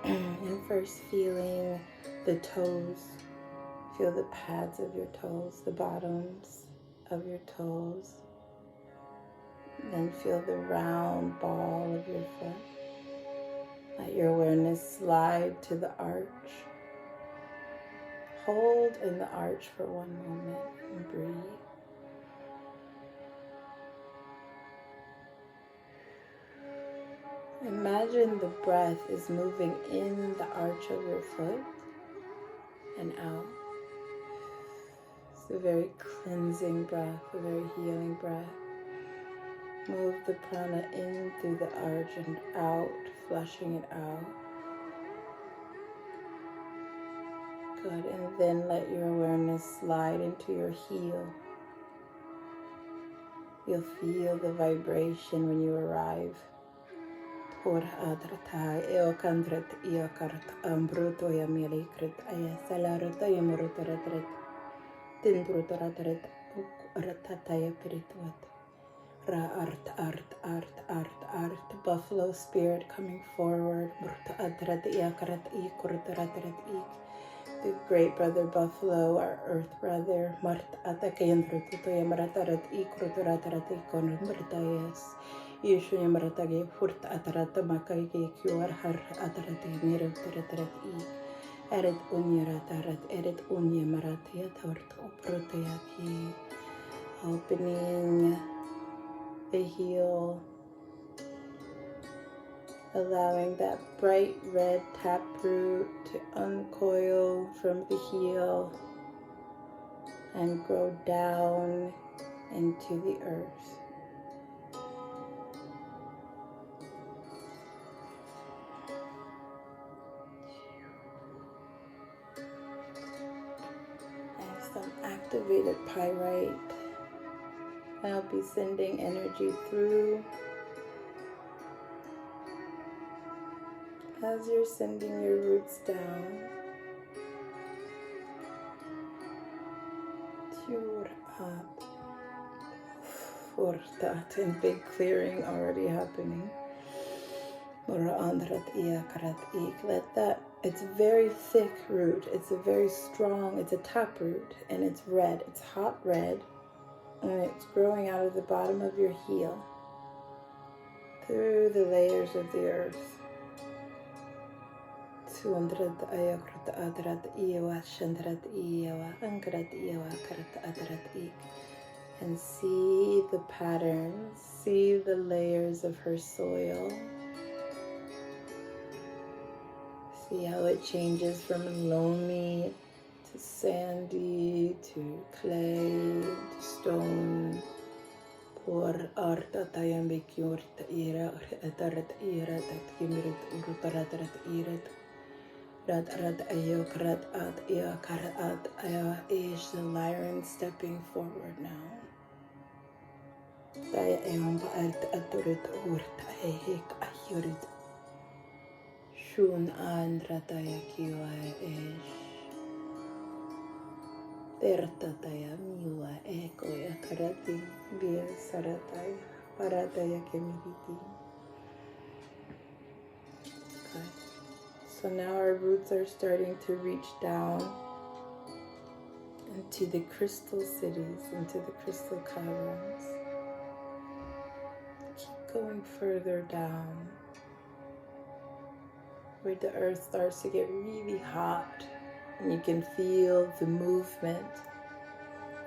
And first feeling the toes. Feel the pads of your toes, the bottoms of your toes. Then feel the round ball of your foot. Let your awareness slide to the arch. Hold in the arch for one moment and breathe. Imagine the breath is moving in the arch of your foot and out. It's a very cleansing breath, a very healing breath. Move the prana in through the arch and out, flushing it out. Good, and then let your awareness slide into your heel. You'll feel the vibration when you arrive. Por adrata eokandret eokart ambruto yamilikrit ayasalarata yamurutoratret tindrutoratret ratataya pirituat ra art buffalo spirit coming forward brut adrat eokart ekurtoratret ik the great brother buffalo, our earth brother mart atakayandruto yamaratarat ekurtoratret ikonumbrtayas Yeshu Yamaratagi Hurt Atarata Makagi Kyuar Har Atarati Nirav Taratrat E Erit Unyaratarat Erit Unyamaratia Tort Oprotayaki, opening the heel, allowing that bright red taproot to uncoil from the heel and grow down into the earth. Some activated pyrite. I'll be sending energy through. As you're sending your roots down, and big clearing already happening. Let that, it's very thick root, it's a very strong, it's a taproot, and it's red, it's hot red, and it's growing out of the bottom of your heel through the layers of the earth. And see the patterns, see the layers of her soil. See how it changes from loamy to sandy to clay to stone. Por arta tayambikyurt ira atarat ira tat kimirit urutarat irat rat ayokrat at iakarat aya is the lion stepping forward now. Daya ayomba art aturit urta ehik ayurit shun andrataya kiwa ish tertataya miwa eko ya karati bia sarataya parataya kemiriti. Okay. So now our roots are starting to reach down into the crystal cities, into the crystal caverns. Keep going further down, where the earth starts to get really hot and you can feel the movement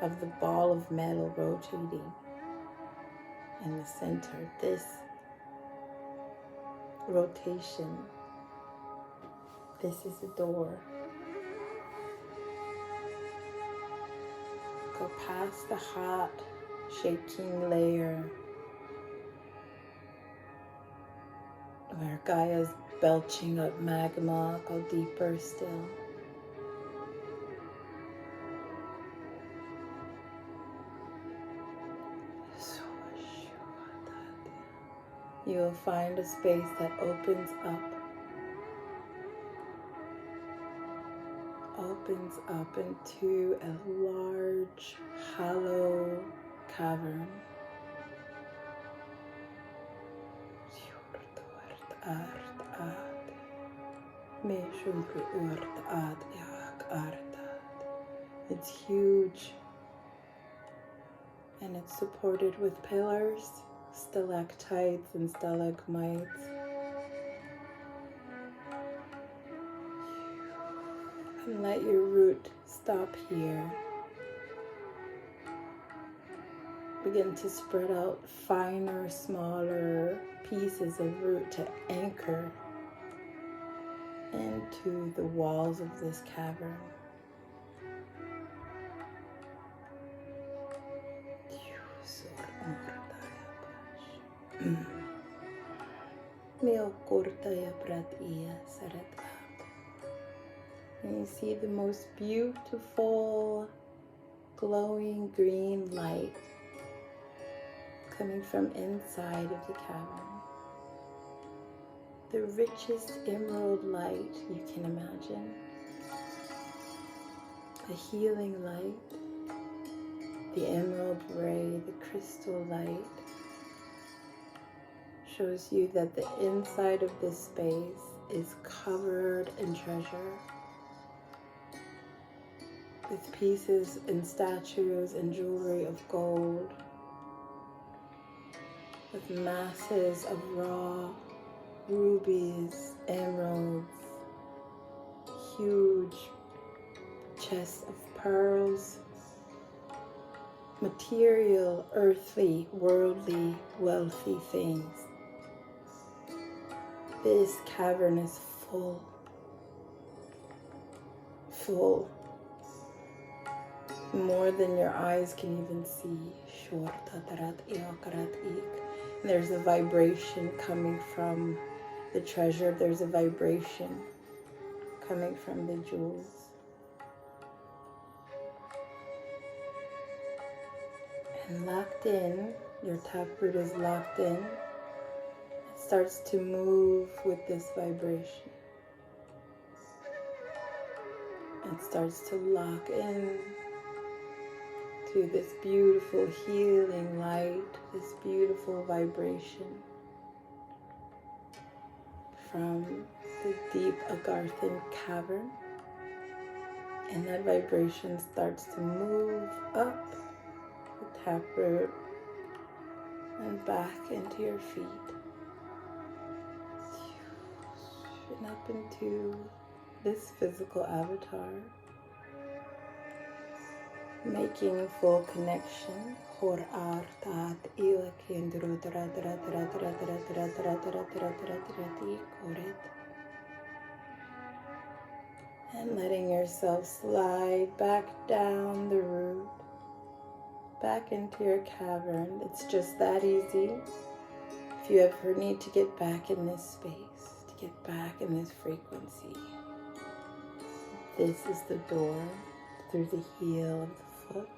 of the ball of metal rotating in the center. This rotation, this is the door. Go past the hot, shaking layer where Gaia's belching up magma. Go deeper still. You will find a space that opens up into a large, hollow cavern. It's huge, and it's supported with pillars, stalactites and stalagmites. And let your root stop here. begin to spread out finer, smaller pieces of root to anchor into the walls of this cavern. And you see the most beautiful glowing green light coming from inside of the cavern. The richest emerald light you can imagine. The healing light, the emerald ray, the crystal light shows you that the inside of this space is covered in treasure, with pieces and statues and jewelry of gold, with masses of raw rubies, emeralds, huge chests of pearls, material, earthly, worldly, wealthy things. This cavern is full, more than your eyes can even see. There's a vibration coming from the treasure. There's a vibration coming from the jewels. And locked in, your taproot is locked in. It starts to move with this vibration. It starts to lock in to this beautiful healing light, this beautiful vibration from the deep Agarthan cavern. And that vibration starts to move up the taproot and back into your feet. And up into this physical avatar, making full connection. And letting yourself slide back down the route, back into your cavern. It's just that easy. If you ever need to get back in this space, to get back in this frequency, this is the door through the heel of the foot.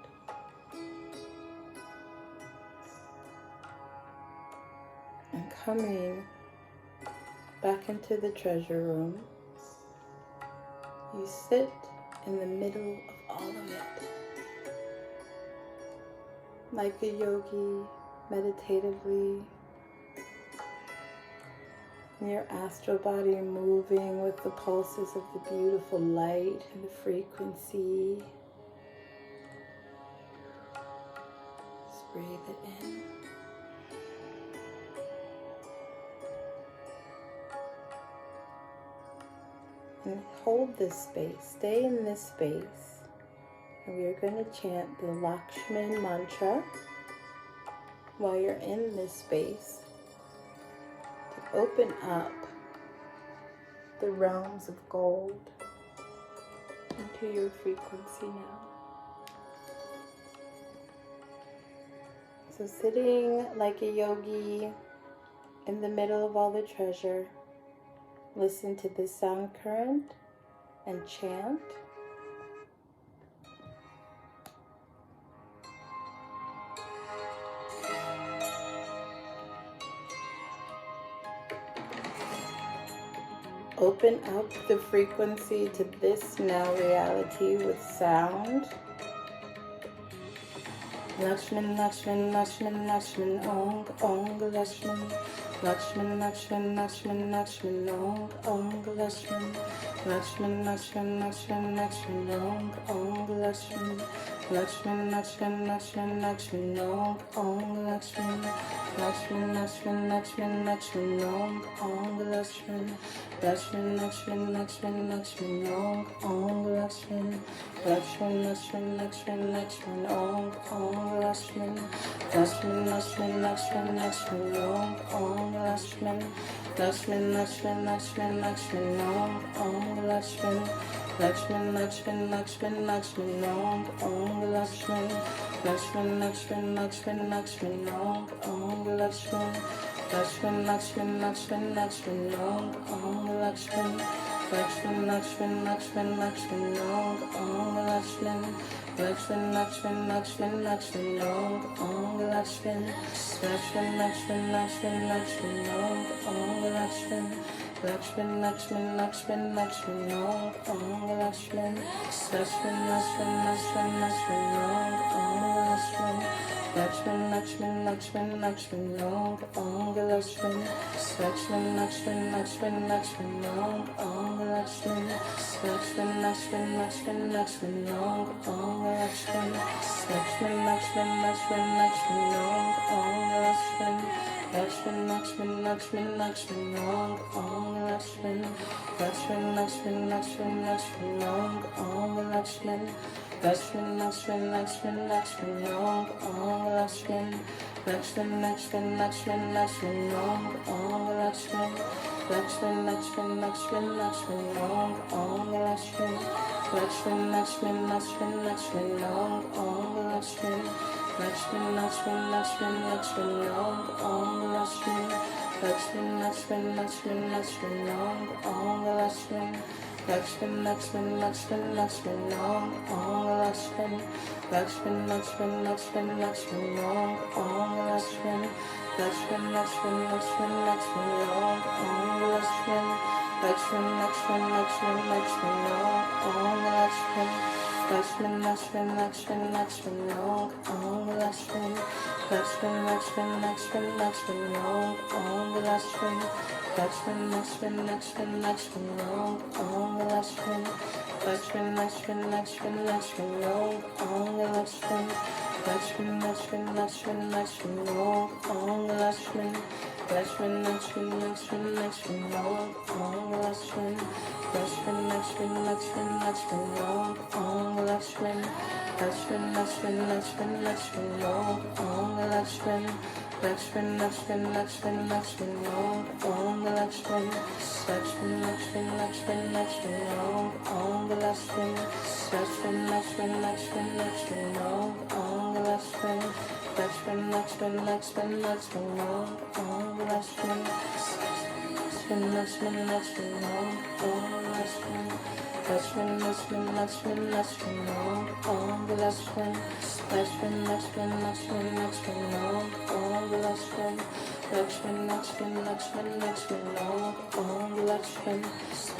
And coming back into the treasure room, you sit in the middle of all of it, like a yogi, meditatively, your astral body moving with the pulses of the beautiful light and the frequency. Just breathe it in. And hold this space, stay in this space. And we are going to chant the Lakshman Mantra while you're in this space to open up the realms of gold into your frequency now. So sitting like a yogi in the middle of all the treasure, listen to the sound current and chant. Open up the frequency to this now reality with sound. Lakshman, Lakshman, Lakshman, Lakshman, Ong, Ong, Lakshman. Lakshman, Lakshman, Lakshman, Lakshman, Ong, Ong, Lakshman. Lakshman, Lakshman, Lakshman, Lakshman, Ong, Ong, Lakshman. Lakshman, Lakshman, Lakshman, Lakshman, Ong, Ong, Lakshman. Lakshman, Lakshman, Lakshman, Lakshman, Om, Om, Lakshman, Lakshman, Lakshman, Lakshman, Lakshman, Om, Om, Lakshman, Lakshman, Lakshman, Lakshman, Lakshman, Om, Om, Lakshman, Lakshman, Lakshman, Lakshman, Lakshman, Om, Om, Lakshman, Lakshman, Lakshman, Lakshman, Lakshman, Om, Om, Lakshman, Lakshman, Lakshman, Lakshman, Lakshman, Om, Om, Lakshman, Lakshman, Lakshman, Lakshman, Lakshman, Om, Om, Lakshman, Lakshman, Lakshman, Lakshman, Lakshman, Om, Om, Lakshman, Lakshman, Lakshman, Lakshman, Lakshman, Om, Om, Lakshman, Lakshman, Lakshman, Lakshman, Lakshman, Om, Om, Lakshman, Lakshman, Lakshman, Lakshman, Lakshman, Om, Om, Lakshman, Lakshman, Lakshman, Lakshman, Lakshman, Om, Om, Lakshman, Lakshman, Lakshman, Lakshman, Lakshman, Om, Om, Lakshman, Lakshman, Lakshman, Lakshman, Lakshman, Om, Om, Lakshman, Lakshman, Lakshman, Lakshman, Lakshman, Om, Om, Lakshman, Lakshman, Lakshman, Lakshman, Lakshman, Om, Om, Lakshman, Lakshman, Lakshman, Lakshman, Lakshman, Om, Om, Lakshman, Lakshman, Lakshman, Lakshman, Lakshman, Om, Om, Lakshman, Lakshman, Lakshman, Lakshman, Lakshman, Om, Om, Lakshman, Lakshman, Lakshman, Lakshman, Lakshman, Om, Om, Lakshman, Lakshman, Lakshman, Lakshman, Lakshman, Om, Om, Lakshman, Lakshman, Lakshman, Lakshman, Lakshman, Om, Om, Lakshman, Lakshman, Lakshman, Lakshman, Lakshman, Om, Om, Lakshman, Lakshman, Lakshman, Lakshman, Lakshman, Om, Om, Lakshman, Lakshman, Lakshman, Lakshman, Lakshman, Om, Om, Lakshman, Lakshman, Lakshman, Lakshman, Lakshman, Om, Om, Lakshman, Lakshman, Lakshman, Lakshman, Lakshman, Om, Om, Lakshman, Lakshman, Lakshman, Lakshman, Lakshman, Om, Om, Lakshman, Lakshman, Lakshman, Lakshman, Lakshman, Om, Om, Lakshman, Lakshman, Lakshman, Lakshman, Lakshman, Om, Om, Lakshman, Lakshman, Lakshman, Lakshman, Lakshman, Om, Om, Lakshman, Lakshman, Lakshman, Lakshman, Lakshman, Om, Om, Lakshman, Lakshman, Lakshman, Lakshman, Lakshman, Om, Om, Lakshman, Lakshman, Lakshman, Lakshman, Lakshman, Om, Om, Lakshman, Lakshman, Lakshman, Lakshman, Lakshman, Om, Om, Lakshman, Lakshman, Lakshman, Lakshman, Lakshman, Om, Om, Lakshman, Lakshman, Lakshman, Lakshman, Lakshman, Om, Om, Lakshman, Lakshman, Lakshman, Lakshman, Lakshman, Om, Om, Lakshman, Lakshman, Lakshman, Lakshman, Lakshman, Om, Om, Lakshman, Lakshman, Lakshman, Lakshman, Lakshman, Om, Om, Lakshman, Lakshman, Lakshman, Lakshman, Lakshman, Om, Om, Lakshman, Lakshman, Lakshman, Lakshman, Om, Om, Lakshman, Lakshman, Lakshman, Lakshman, Lakshman, Om, Om, Lakshman, Lakshman, Lakshman, Lakshman, Lakshman, Om, Om, Lakshman, Lakshman, Lakshman, Lakshman, Lakshman, Om, Om, Lakshman, Lakshman, Lakshman, Lakshman, Lakshman, Om, Om, Lakshman, Lakshman, Lakshman, Lakshman, Lakshman, Om, Om, Lakshman,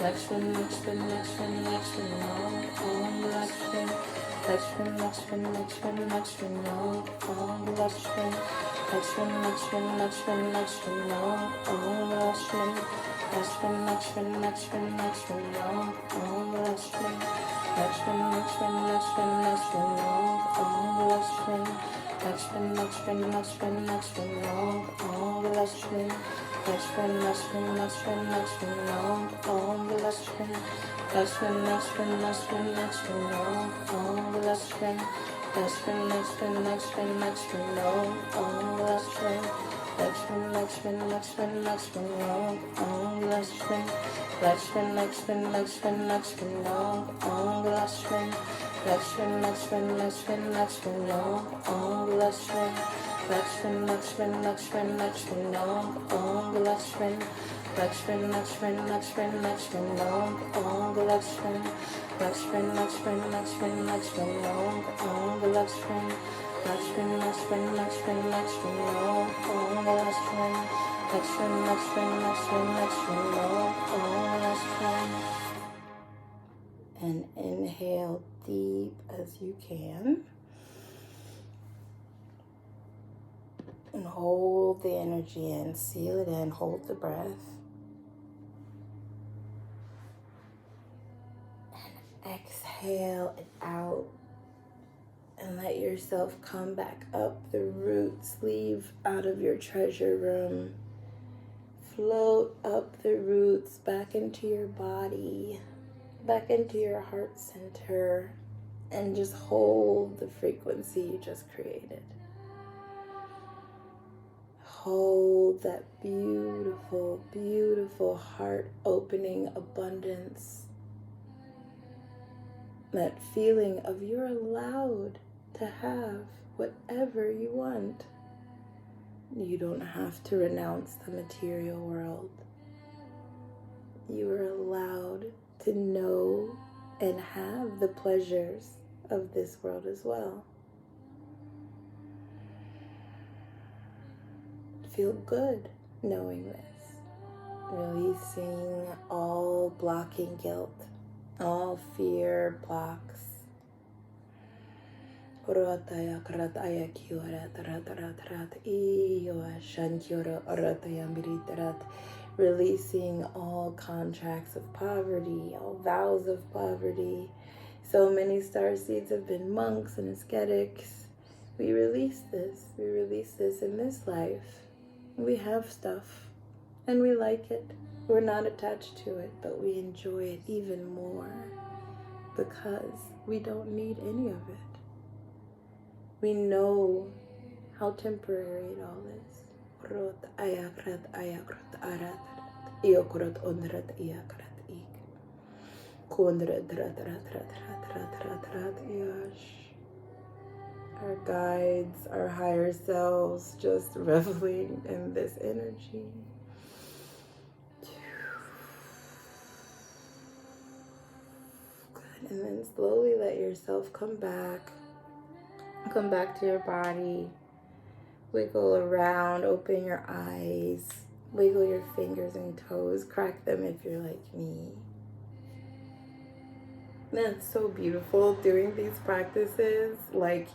Lakshman, Lakshman, Lakshman, Lakshman, Om, Om, Lakshman, Lakshman, Lakshman, Lakshman, Lakshman, Om, Om, Lakshman, Lakshman, Lakshman, Lakshman, Lakshman, Om, Om, Lakshman, Lakshman, Lakshman, Lakshman, Lakshman, Om, Om, Lakshman, Lakshman, Lakshman, Lakshman, Lakshman, Om, Om, Lakshman, Lakshman, Lakshman, Lakshman, Lakshman, Om, Om, Lakshman, Lakshman, Lakshman, Lakshman, Lakshman, Om, Om, Lakshman, Lakshman, Lakshman, Lakshman, Lakshman, Om, Om, Lakshman, Lakshman, Lakshman, Lakshman, Lakshman, Om, Om, Lakshman, Lakshman, Lakshman, Lakshman, Lakshman, Om, Om, Lakshman, Lakshman, Lakshman, Lakshman, Lakshman, Om, Om, Lakshman, Lakshman, Lakshman, Lakshman, Lakshman, Om, Om, Lakshman, Lakshman, Lakshman, Lakshman, Lakshman, Om, Om, Lakshman, Lakshman, Lakshman, Lakshman, Lakshman, Om, Om, Lakshman, Lakshman, Lakshman, Lakshman, Lakshman, Om, Om, Lakshman. And inhale deep as you can. And hold the energy in, seal it in, hold the breath. And exhale it out And let yourself come back up the roots. Leave out of your treasure room. Float up the roots back into your body, back into your heart center, and just hold the frequency you just created. Hold that beautiful, beautiful heart-opening abundance. That feeling of you're allowed to have whatever you want. You don't have to renounce the material world. You are allowed to know and have the pleasures of this world as well. Feel good knowing this. Releasing all blocking guilt, all fear blocks. Releasing all contracts of poverty, all vows of poverty. So many starseeds have been monks and ascetics. We release this. We release this in this life. We have stuff and we like it. We're not attached to it, but we enjoy it even more because we don't need any of it. We know how temporary it all is. Our guides, our higher selves, just reveling in this energy. Good. And then slowly let yourself come back. Come back to your body. Wiggle around, open your eyes, wiggle your fingers and toes, crack them if you're like me. That's so beautiful doing these practices, like,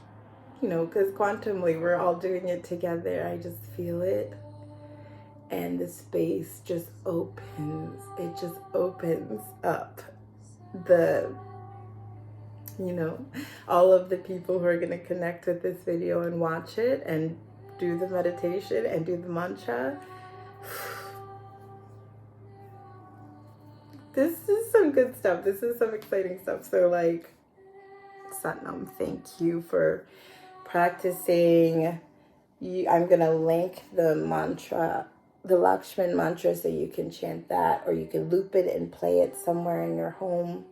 you know, because quantumly we're all doing it together. I just feel it. And the space just opens. It just opens up the, you know, all of the people who are going to connect with this video and watch it and do the meditation and do the mantra. This is some good stuff. This is some exciting stuff. So like, Satnam, thank you for practicing. I'm going to link the mantra, the Lakshman Mantra, so you can chant that, or you can loop it and play it somewhere in your home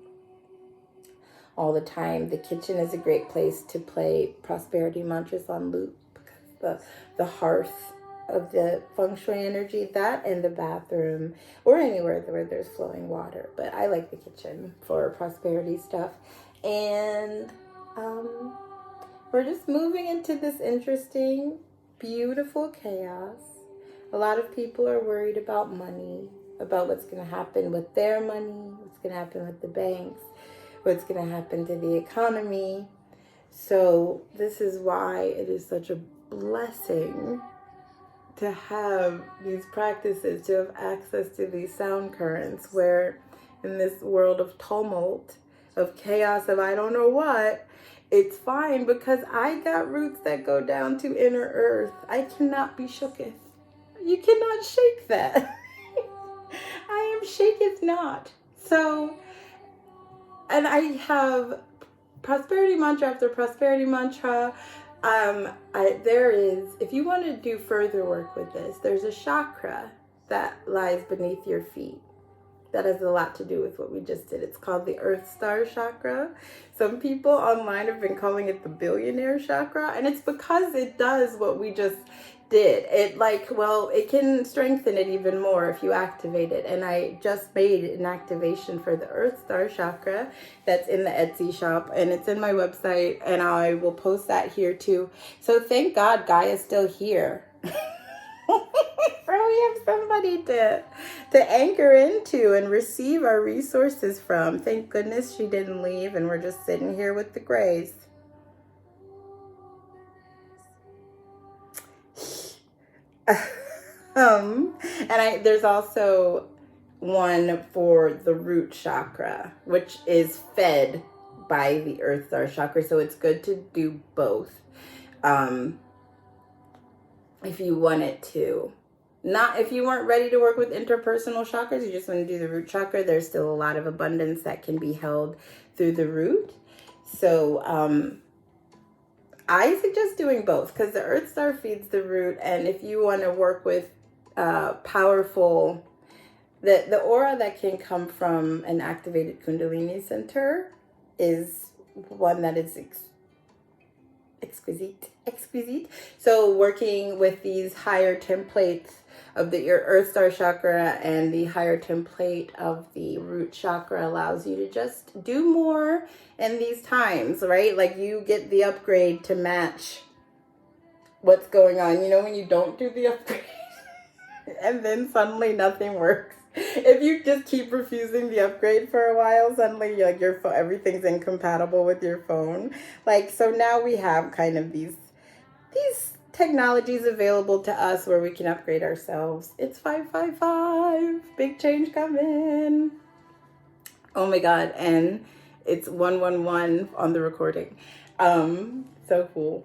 all the time. The kitchen is a great place to play prosperity mantras on loop because the hearth of the feng shui energy, that and the bathroom, or anywhere where there's flowing water. But I like the kitchen for prosperity stuff. And we're just moving into this interesting, beautiful chaos. A lot of people are worried about money, about what's going to happen with their money, what's going to happen with the banks, what's going to happen to the economy. So this is why it is such a blessing to have these practices, to have access to these sound currents, where in this world of tumult, of chaos, of I don't know what, it's fine because I got roots that go down to inner earth. I cannot be shooketh. You cannot shake that. I am shaketh not. So, and I have prosperity mantra after prosperity mantra. There is, if you want to do further work with this, there's a chakra that lies beneath your feet. That has a lot to do with what we just did. It's called the Earth Star Chakra. Some people online have been calling it the billionaire chakra, and it's because it does what we just did. It can strengthen it even more if you activate it. And I just made an activation for the Earth Star Chakra that's in the Etsy shop, and it's in my website, and I will post that here too. So thank God Gaia's still here. We have somebody to anchor into and receive our resources from. Thank goodness she didn't leave, and we're just sitting here with the grace. There's also one for the root chakra, which is fed by the Earth Star chakra. So it's good to do both. If you wanted to. Not if you weren't ready to work with interpersonal chakras, you just want to do the root chakra. There's still a lot of abundance that can be held through the root. So I suggest doing both because the Earth Star feeds the root. And if you want to work with powerful, the aura that can come from an activated Kundalini center is one that is exquisite. So working with these higher templates of your Earth Star chakra and the higher template of the root chakra allows you to just do more in these times, right? Like you get the upgrade to match what's going on. You know, when you don't do the upgrade and then suddenly nothing works. If you just keep refusing the upgrade for a while, suddenly like everything's incompatible with your phone. Like, so now we have kind of these technologies available to us where we can upgrade ourselves. It's 555. Big change coming. Oh my God. And it's 111 on the recording. So cool.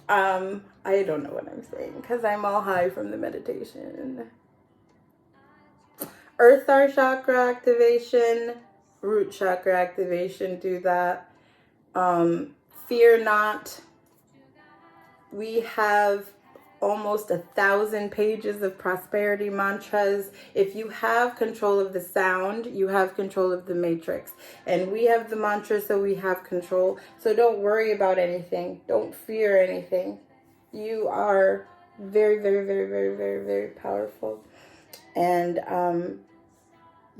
I don't know what I'm saying because I'm all high from the meditation. Earth Star chakra activation, root chakra activation, do that. Fear not. We have almost 1,000 pages of prosperity mantras. If you have control of the sound, you have control of the matrix. And we have the mantra, so we have control. So don't worry about anything. Don't fear anything. You are very, very, very, very, very, very powerful. And,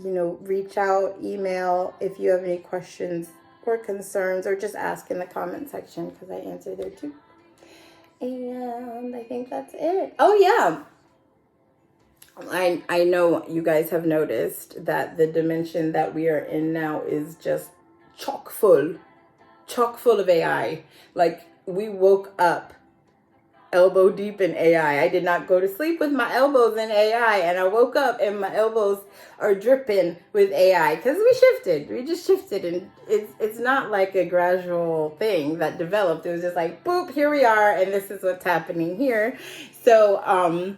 you know, reach out, email if you have any questions or concerns, or just ask in the comment section because I answer there too. And I think that's it. Oh, yeah. I know you guys have noticed that the dimension that we are in now is just chock full of AI. Like, we woke up elbow deep in AI. I did not go to sleep with my elbows in AI, and I woke up and my elbows are dripping with AI because we just shifted, and it's not like a gradual thing that developed. It was just like, boop, here we are, and this is what's happening here. So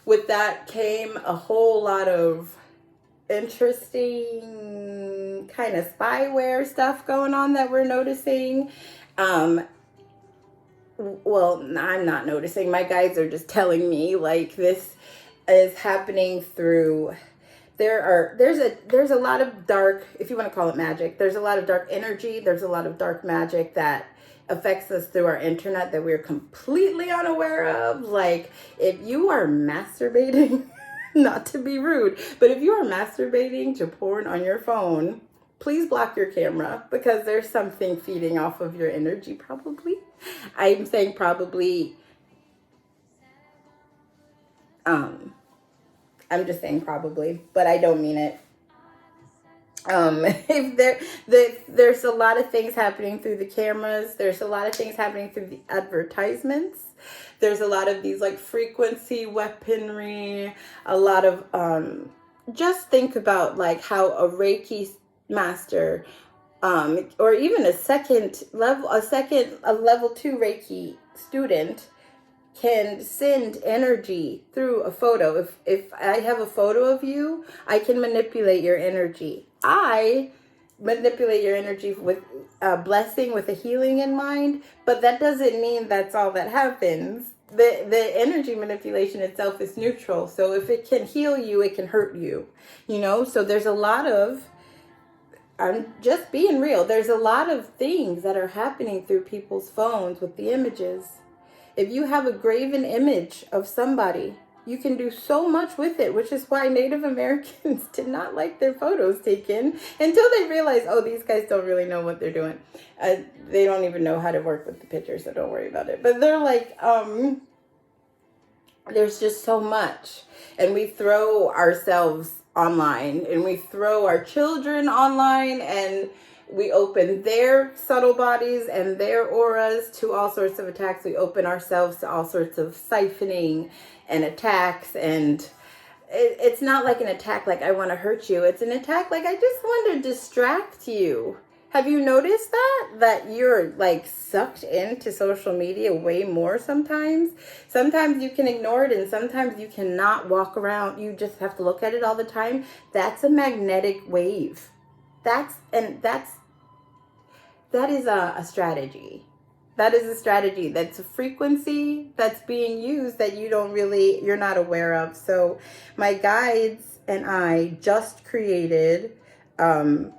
with that came a whole lot of interesting kind of spyware stuff going on that we're noticing. Well, I'm not noticing. My guides are just telling me like this is happening through. There's a lot of dark, if you want to call it magic. There's a lot of dark energy. There's a lot of dark magic that affects us through our internet that we're completely unaware of. Like if you are masturbating, not to be rude, but if you are masturbating to porn on your phone, please block your camera because there's something feeding off of your energy probably. I'm saying probably, I'm just saying probably, but I don't mean it. If there's a lot of things happening through the cameras, there's a lot of things happening through the advertisements. There's a lot of these like frequency weaponry, a lot of, just think about like how a Reiki master, or even a level 2 Reiki student can send energy through a photo. If I have a photo of you, I can manipulate your energy. I manipulate your energy with a blessing, with a healing in mind, but that doesn't mean that's all that happens. The energy manipulation itself is neutral. So if it can heal you, it can hurt you, you know? So there's a lot of, I'm just being real. There's a lot of things that are happening through people's phones with the images. If you have a graven image of somebody, you can do so much with it, which is why Native Americans did not like their photos taken until they realized, oh, these guys don't really know what they're doing. They don't even know how to work with the pictures, so don't worry about it. But they're like, there's just so much. And we throw ourselves online, and we throw our children online, and we open their subtle bodies and their auras to all sorts of attacks. We open ourselves to all sorts of siphoning and attacks. And it's not like an attack like I want to hurt you. It's an attack like I just want to distract you. Have you noticed that you're like sucked into social media way more sometimes? Sometimes you can ignore it and sometimes you cannot walk around. You just have to look at it all the time. That's a magnetic wave. That is a strategy. That is a strategy. That's a frequency that's being used that you're not aware of. So my guides and I just created a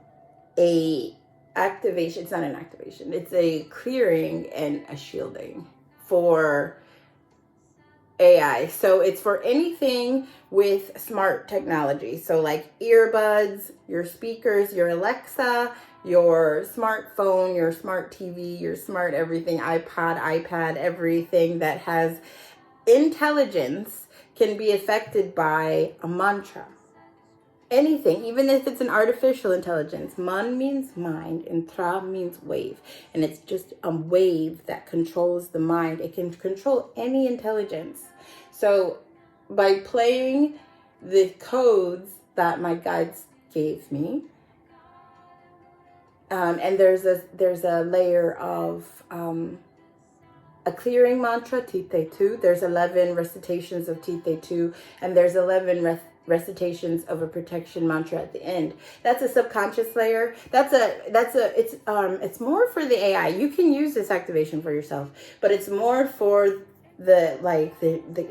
activation. It's not an activation. It's a clearing and a shielding for AI. So it's for anything with smart technology. So like earbuds, your speakers, your Alexa, your smartphone, your smart TV, your smart everything, iPad, everything that has intelligence can be affected by a mantra. Anything, even if it's an artificial intelligence. Man means mind and tra means wave. And it's just a wave that controls the mind. It can control any intelligence. So by playing the codes that my guides gave me, and there's a layer of a clearing mantra, Tite 2. There's 11 recitations of Tite 2, and there's 11 recitations of a protection mantra at the end. That's a subconscious layer. It's more for the AI. You can use this activation for yourself, but it's more for the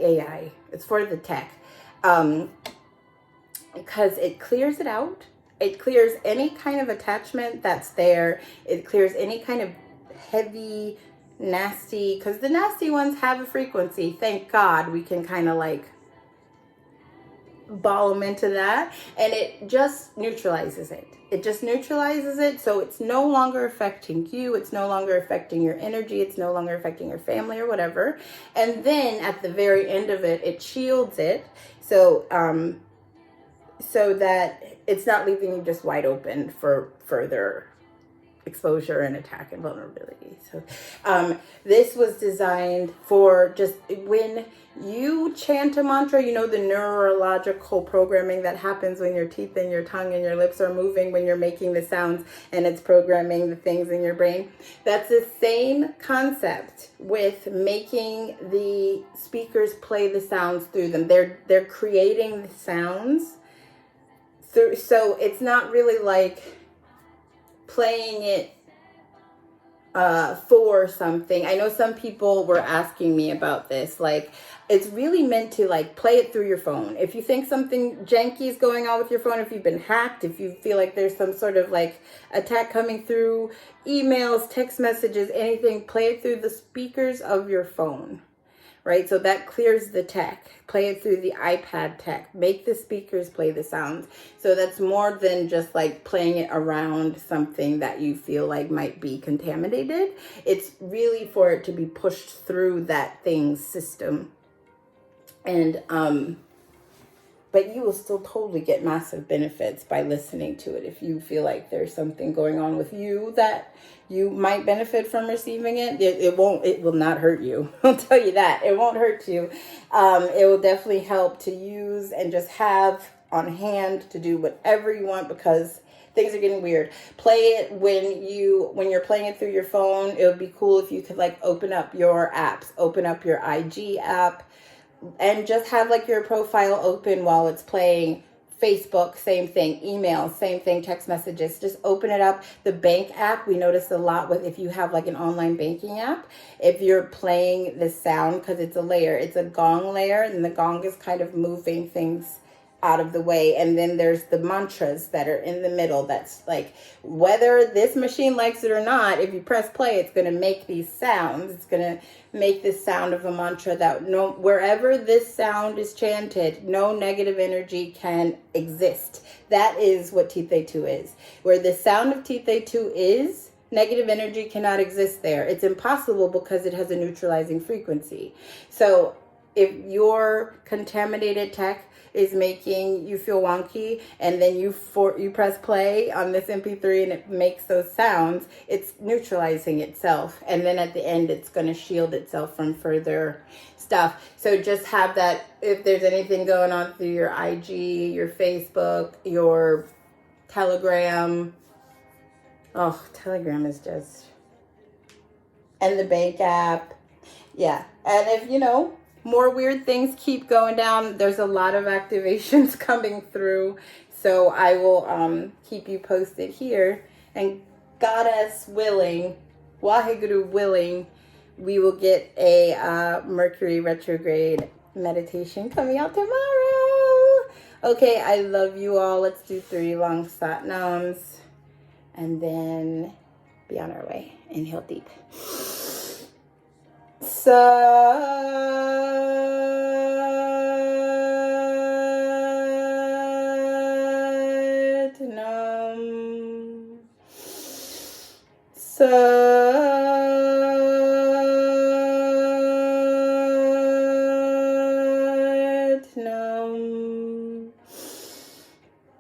AI. It's for the tech, because it clears it out. It clears any kind of attachment that's there. It clears any kind of heavy, nasty, because the nasty ones have a frequency. Thank God we can kind of like ball them into that, and it just neutralizes it. It just neutralizes it, so it's no longer affecting you. It's no longer affecting your energy. It's no longer affecting your family or whatever. And then at the very end of it, it shields it, so that it's not leaving you just wide open for further exposure and attack and vulnerability. So this was designed for just when you chant a mantra, the neurological programming that happens when your teeth and your tongue and your lips are moving when you're making the sounds, and it's programming the things in your brain. That's the same concept with making the speakers play the sounds through them. They're creating the sounds through, so it's not really like playing it for something. I know some people were asking me about this. Like, it's really meant to like play it through your phone. If you think something janky is going on with your phone, if you've been hacked, if you feel like there's some sort of like attack coming through emails, text messages, anything, play it through the speakers of your phone. Right? So that clears the tech. Play it through the iPad tech. Make the speakers play the sounds. So that's more than just like playing it around something that you feel like might be contaminated. It's really for it to be pushed through that thing's system. And but you will still totally get massive benefits by listening to it. If you feel like there's something going on with you that you might benefit from receiving it, it will not hurt you. I'll tell you that. It won't hurt you. It will definitely help to use and just have on hand to do whatever you want, because things are getting weird. Play it when you're playing it through your phone. It would be cool if you could like open up your apps, open up your IG app, and just have like your profile open while it's playing. Facebook, same thing. Email, same thing. Text messages, just open it up. The bank app, we notice a lot with, if you have like an online banking app, if you're playing the sound, because it's a layer, it's a gong layer, and the gong is kind of moving things out of the way. And then there's the mantras that are in the middle. That's like, whether this machine likes it or not, if you press play, it's going to make these sounds. It's going to make this sound of a mantra that wherever this sound is chanted, no negative energy can exist. That is what Tite 2 is. Where the sound of Tite 2 is, negative energy cannot exist there. It's impossible because it has a neutralizing frequency. So if your contaminated tech is making you feel wonky, and then you press play on this MP3 and it makes those sounds, it's neutralizing itself, and then at the end it's going to shield itself from further stuff. So just have that. If there's anything going on through your IG, your Facebook, your Telegram, Oh, Telegram is just... And the bank app. Yeah. And if, more weird things keep going down, there's a lot of activations coming through. So I will keep you posted here. And Goddess willing, Waheguru willing, we will get a Mercury retrograde meditation coming out tomorrow. Okay, I love you all. Let's do 3 long satnams. And then be on our way. Inhale deep. Satnam. Satnam.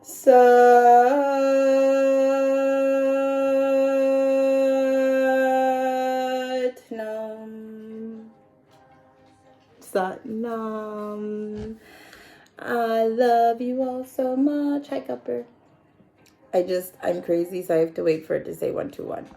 Satnam. Satnam. I love you all so much. Hi, Cupper. I'm crazy, so I have to wait for it to say 1, 2, 1.